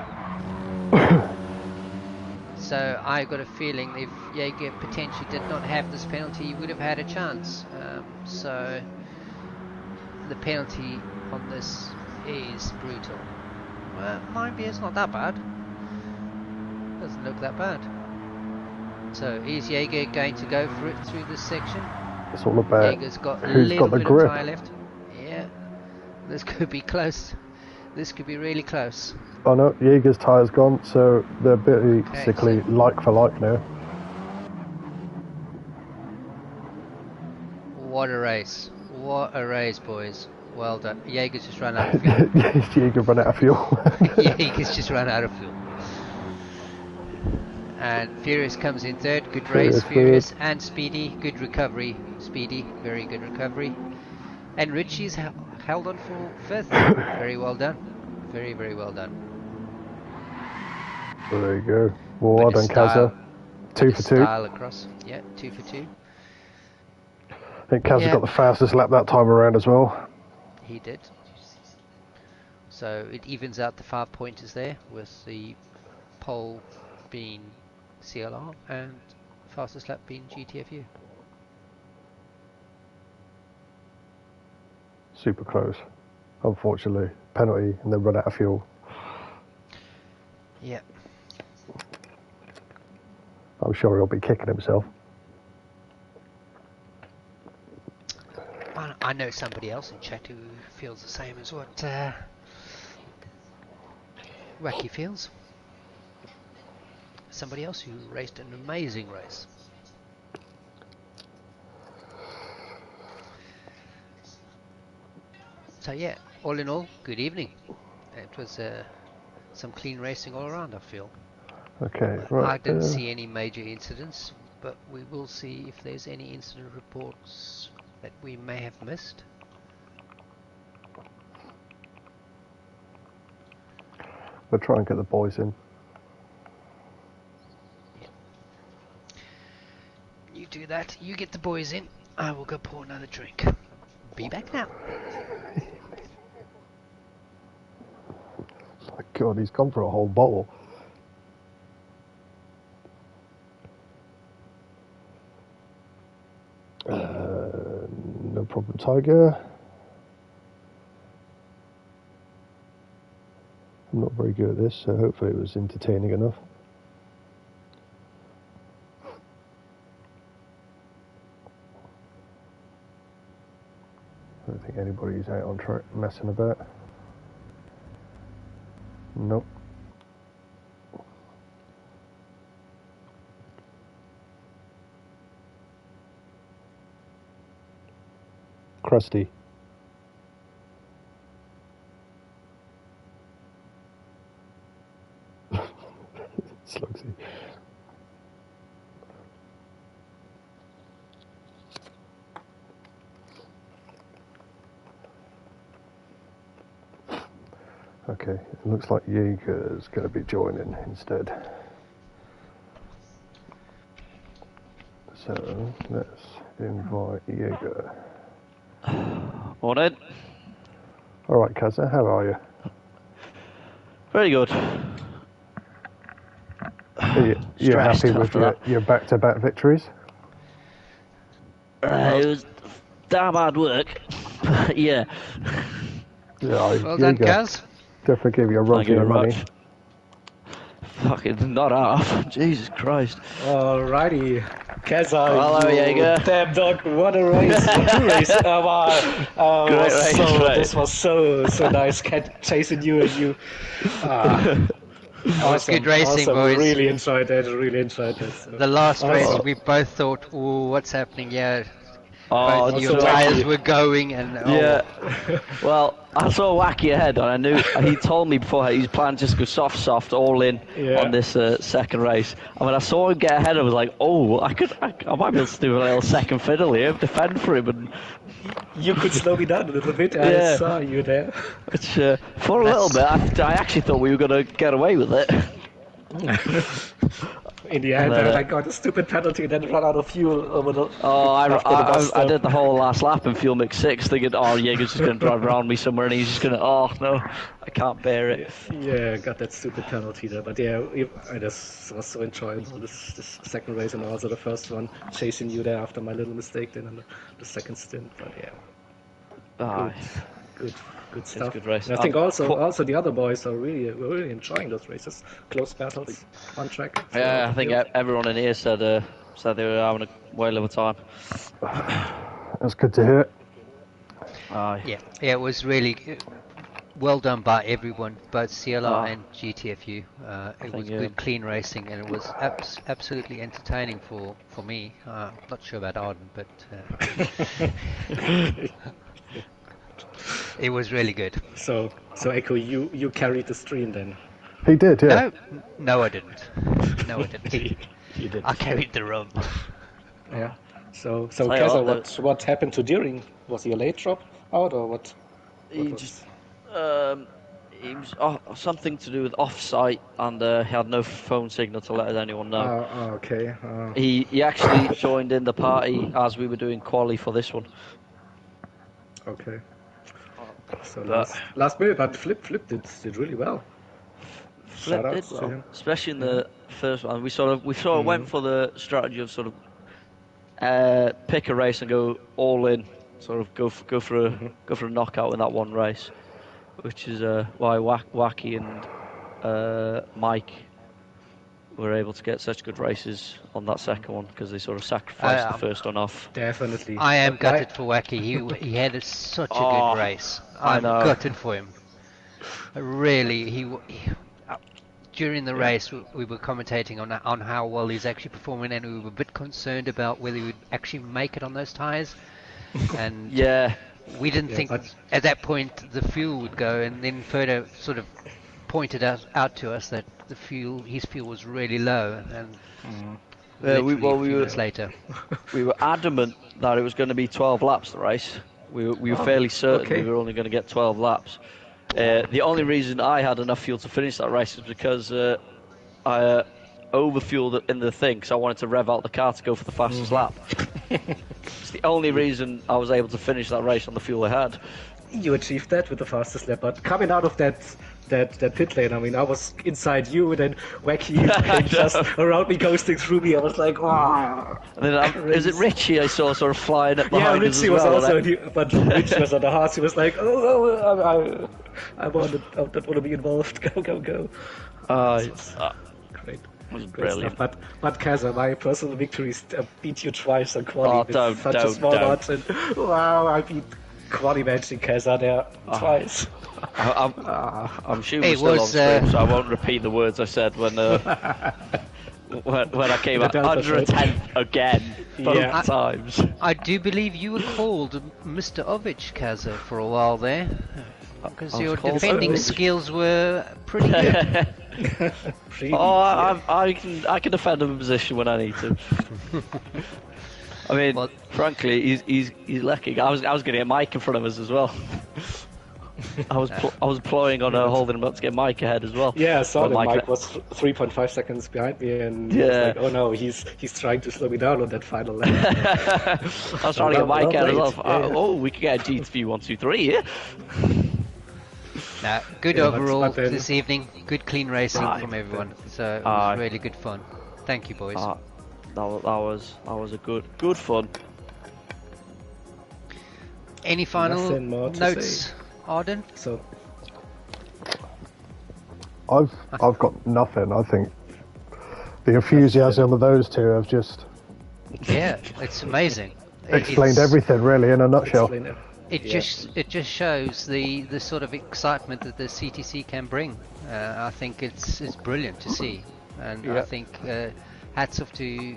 So I got a feeling if Jaeger potentially did not have this penalty, he would have had a chance. So the penalty on this is brutal. Mind me, it's not that bad. Doesn't look that bad. So is Jaeger going to go for it through this section? It's all about Jaeger's got a who's little got the bit grip. of tyre left. Yeah, this could be close. This could be really close. Oh no, Jaeger's tyre's gone, so they're basically like for like now. What a race. What a race, boys. Well done. Jaeger's just run out of fuel. Jaeger run out of fuel. Jaeger's just run out of fuel. And Furious comes in third. Good race, Furious. And Speedy, good recovery. Speedy, very good recovery. And Richie's held on for fifth. Very well done. Very, very well done. Well, there you go. Well done, Kazza. 2 for 2. Style across. Yeah, 2 for 2. I think Kazza got the fastest lap that time around as well. He did. So it evens out the 5 pointers there, with the pole being CLR and fastest lap being GTFU. Super close. Unfortunately, penalty and then run out of fuel. Yeah. I'm sure he'll be kicking himself. I know somebody else in chat who feels the same as what Wacky feels. Somebody else who raced an amazing race. So yeah, all in all, good evening. It was some clean racing all around, I feel. Okay, right. I didn't see any major incidents, but we will see if there's any incident reports that we may have missed. We'll try and get the boys in. Yeah. You do that, you get the boys in, I will go pour another drink. Be back now. My God, he's gone for a whole bottle. No problem, Tiger. I'm not very good at this, so hopefully it was entertaining enough. I don't think anybody's out on track messing about. Nope. Krusty. Slugsy. Okay, it looks like Jaeger's going to be joining instead. So let's invite Jaeger. Morning. All right, Kazza, how are you? Very good. Are you happy with your back-to-back victories? It was damn hard work. Yeah. Well done, Kaz. Definitely give you a run for your money. Fucking not half. Jesus Christ. Alrighty. Kazza, hello, Jaeger. Damn dog, what a race. What a race. Great race, This was so nice chasing you and you. It was good racing, boys. Really enjoyed it. Really enjoyed it. So. The last race, we both thought, "Oh, what's happening here?" Oh, both your tyres were going, and yeah. Well, I saw Wacky ahead, and I knew he told me before his plan just to go soft, all in on this second race. And when I saw him get ahead, I was like, "Oh, I might be able to do a little second fiddle here, defend for him." And you could slow me down a little bit. I saw you there. Which, for a little bit, I actually thought we were going to get away with it. In the end, I got a stupid penalty and then run out of fuel over the. I did the whole last lap in fuel mix 6, thinking, Jaeger's just going to drive around me somewhere, and he's just going to, no, I can't bear it. Yeah, I got that stupid penalty there, but yeah, I just was so enjoyable this second race and also the first one, chasing you there after my little mistake then in the second stint, but yeah. Good stuff. Good race. And I think also the other boys are really enjoying those races. Close battles on track. Yeah, I think everyone in here said they were having a whale of a time. That's good to hear. Yeah, it was really well done by everyone, both CLR and GTFU. It was think, good, clean racing, and it was absolutely entertaining for me. Not sure about Arden, but it was really good. So Echo, you carried the stream then? He did, yeah. No, I didn't. No, I didn't. You did. I carried the rum. Yeah. So Keza, what happened to Deering? Was he a late drop out or what? He just he was something to do with off-site, and he had no phone signal to let anyone know. Okay. He actually joined in the party as we were doing quali for this one. Okay. So last minute, but Flip did really well. Flip did well, especially in the first one. We sort of went for the strategy of sort of pick a race and go all in, sort of go for a knockout in that one race, which is why Wacky and Mike were able to get such good races on that second one, because they sort of sacrificed the first one off. Definitely. I am gutted for Wacky. He had such a good race. I'm gutted for him. Really, during the race we were commentating on how well he's actually performing, and we were a bit concerned about whether he would actually make it on those tyres. And we didn't think at that point the fuel would go, and then Ferdo sort of pointed out to us that his fuel was really low, and a few minutes later we were adamant that it was going to be 12 laps the race. We were fairly certain we were only going to get 12 laps. The only reason I had enough fuel to finish that race is because I overfueled in the thing, because I wanted to rev out the car to go for the fastest lap. It's the only reason I was able to finish that race on the fuel I had. You achieved that with the fastest lap, but coming out of that pit lane, I mean, I was inside you, and then Wacky came just around me, ghosting through me. I was like, wow. And then is it Richie I saw sort of flying up behind us? Yeah, Richie was also, but Richie was on the heart. He was like, I don't want to be involved. Go. Great. It was brilliant. Stuff. But Kaza, my personal victories beat you twice on quali with such a small margin. Wow, I beat quali matching Kaza there twice. I'm sure we're still on stream, so I won't repeat the words I said when I came out under a 10th again, both times. I do believe you were called Mr. Ovich, Kaza, for a while there, because your defending skills were pretty good. I can defend a position when I need to. I mean, frankly, he's lucky. I was going to get Mike in front of us as well. I was ploying on holding him up to get Mike ahead as well. Yeah, I saw that Mike was 3.5 seconds behind me, and I was like, oh no, he's trying to slow me down on that final lap. I was trying to get Mike ahead as well. We could get a GTFU 1, 2, 3 here. Good overall this evening. Good clean racing from everyone. So it was really good fun. Thank you, boys. That was a good fun. Any final notes, Arden? So I've got nothing. I think the enthusiasm of those two have just it's amazing. Explained everything really in a nutshell. It just shows the sort of excitement that the CTC can bring. I think it's brilliant to see, and I think hats off to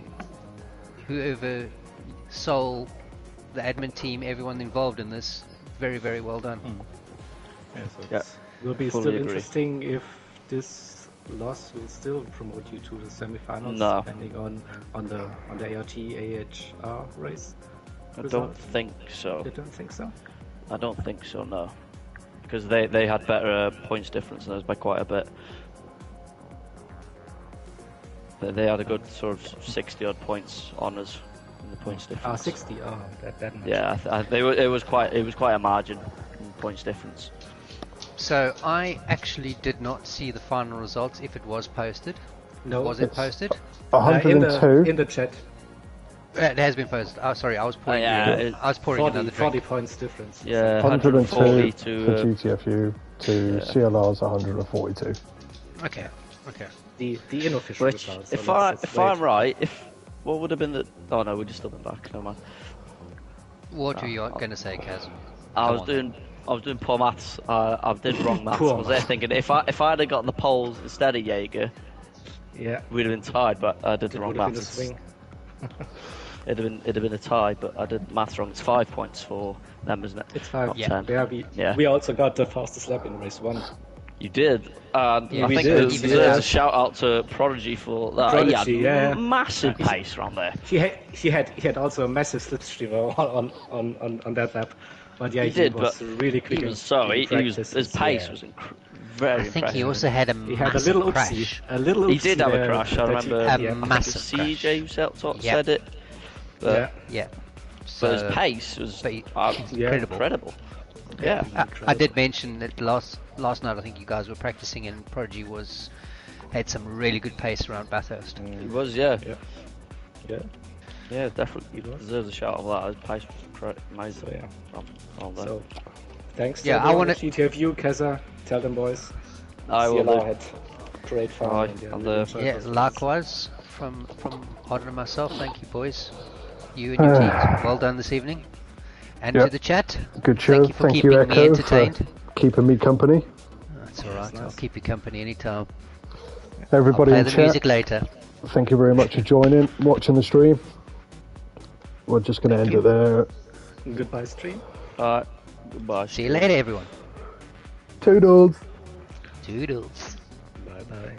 whoever sold the admin team, everyone involved in this. Very, very well done. It will be still interesting if this loss will still promote you to the semi-finals, depending on the ART AHR race. I don't think so. You don't think so? I don't think so, no. Because they had better points difference than us by quite a bit. They had a good sort of 60 odd points on us in the points difference. 60. That much. Yeah, it was quite a margin in points difference. So I actually did not see the final results if it was posted. No, was it posted? 102 in the chat. It has been posted. Oh, sorry, I was pouring. I was pouring 40, another 40 drink. points difference. Yeah, 102 for 140 to GTFU to CLR's 142. Okay. The unofficial which, results. if I'm right, what would have been the? Oh no, we just still been back. Never mind. What were you going to say, Kaz? I was doing poor maths. I did wrong maths. I was there thinking if I'd have gotten the poles instead of Jaeger, yeah, we'd have been tied. But I did the wrong maths. It'd have been a tie, but I did maths wrong. It's 5 points for them, isn't it? It's 5. Yeah, we also got the fastest lap in race 1. You did. I think did. there's a shout out to Prodigy for that. Prodigy, he had massive pace around there. He had also a massive slipstream on that lap. But yeah, he was really quick. His pace was very. I think he also had a little crash. He did have a crash. I remember a massive CJ said it. But, So, but his pace was incredible. Yeah, I did mention that last night. I think you guys were practicing, and Prodigy had some really good pace around Bathurst. He was, yeah, definitely. He deserves a shout of that. His pace was amazing. So thanks. Yeah, I want to GTFU, Keza. Tell them, boys. I will. CLR had great fun. Likewise from Odd and myself. Thank you, boys. You and your teams. Well done this evening. And to the chat. Good show. Thank you for keeping me entertained. For keeping me company. That's alright. I'll keep you company anytime. Everybody I'll in play the chat, music later. thank you very much for joining, watching the stream. We're just going to end it there. Goodbye, stream. Alright. Goodbye. See you later, everyone. Toodles. Toodles. Bye bye.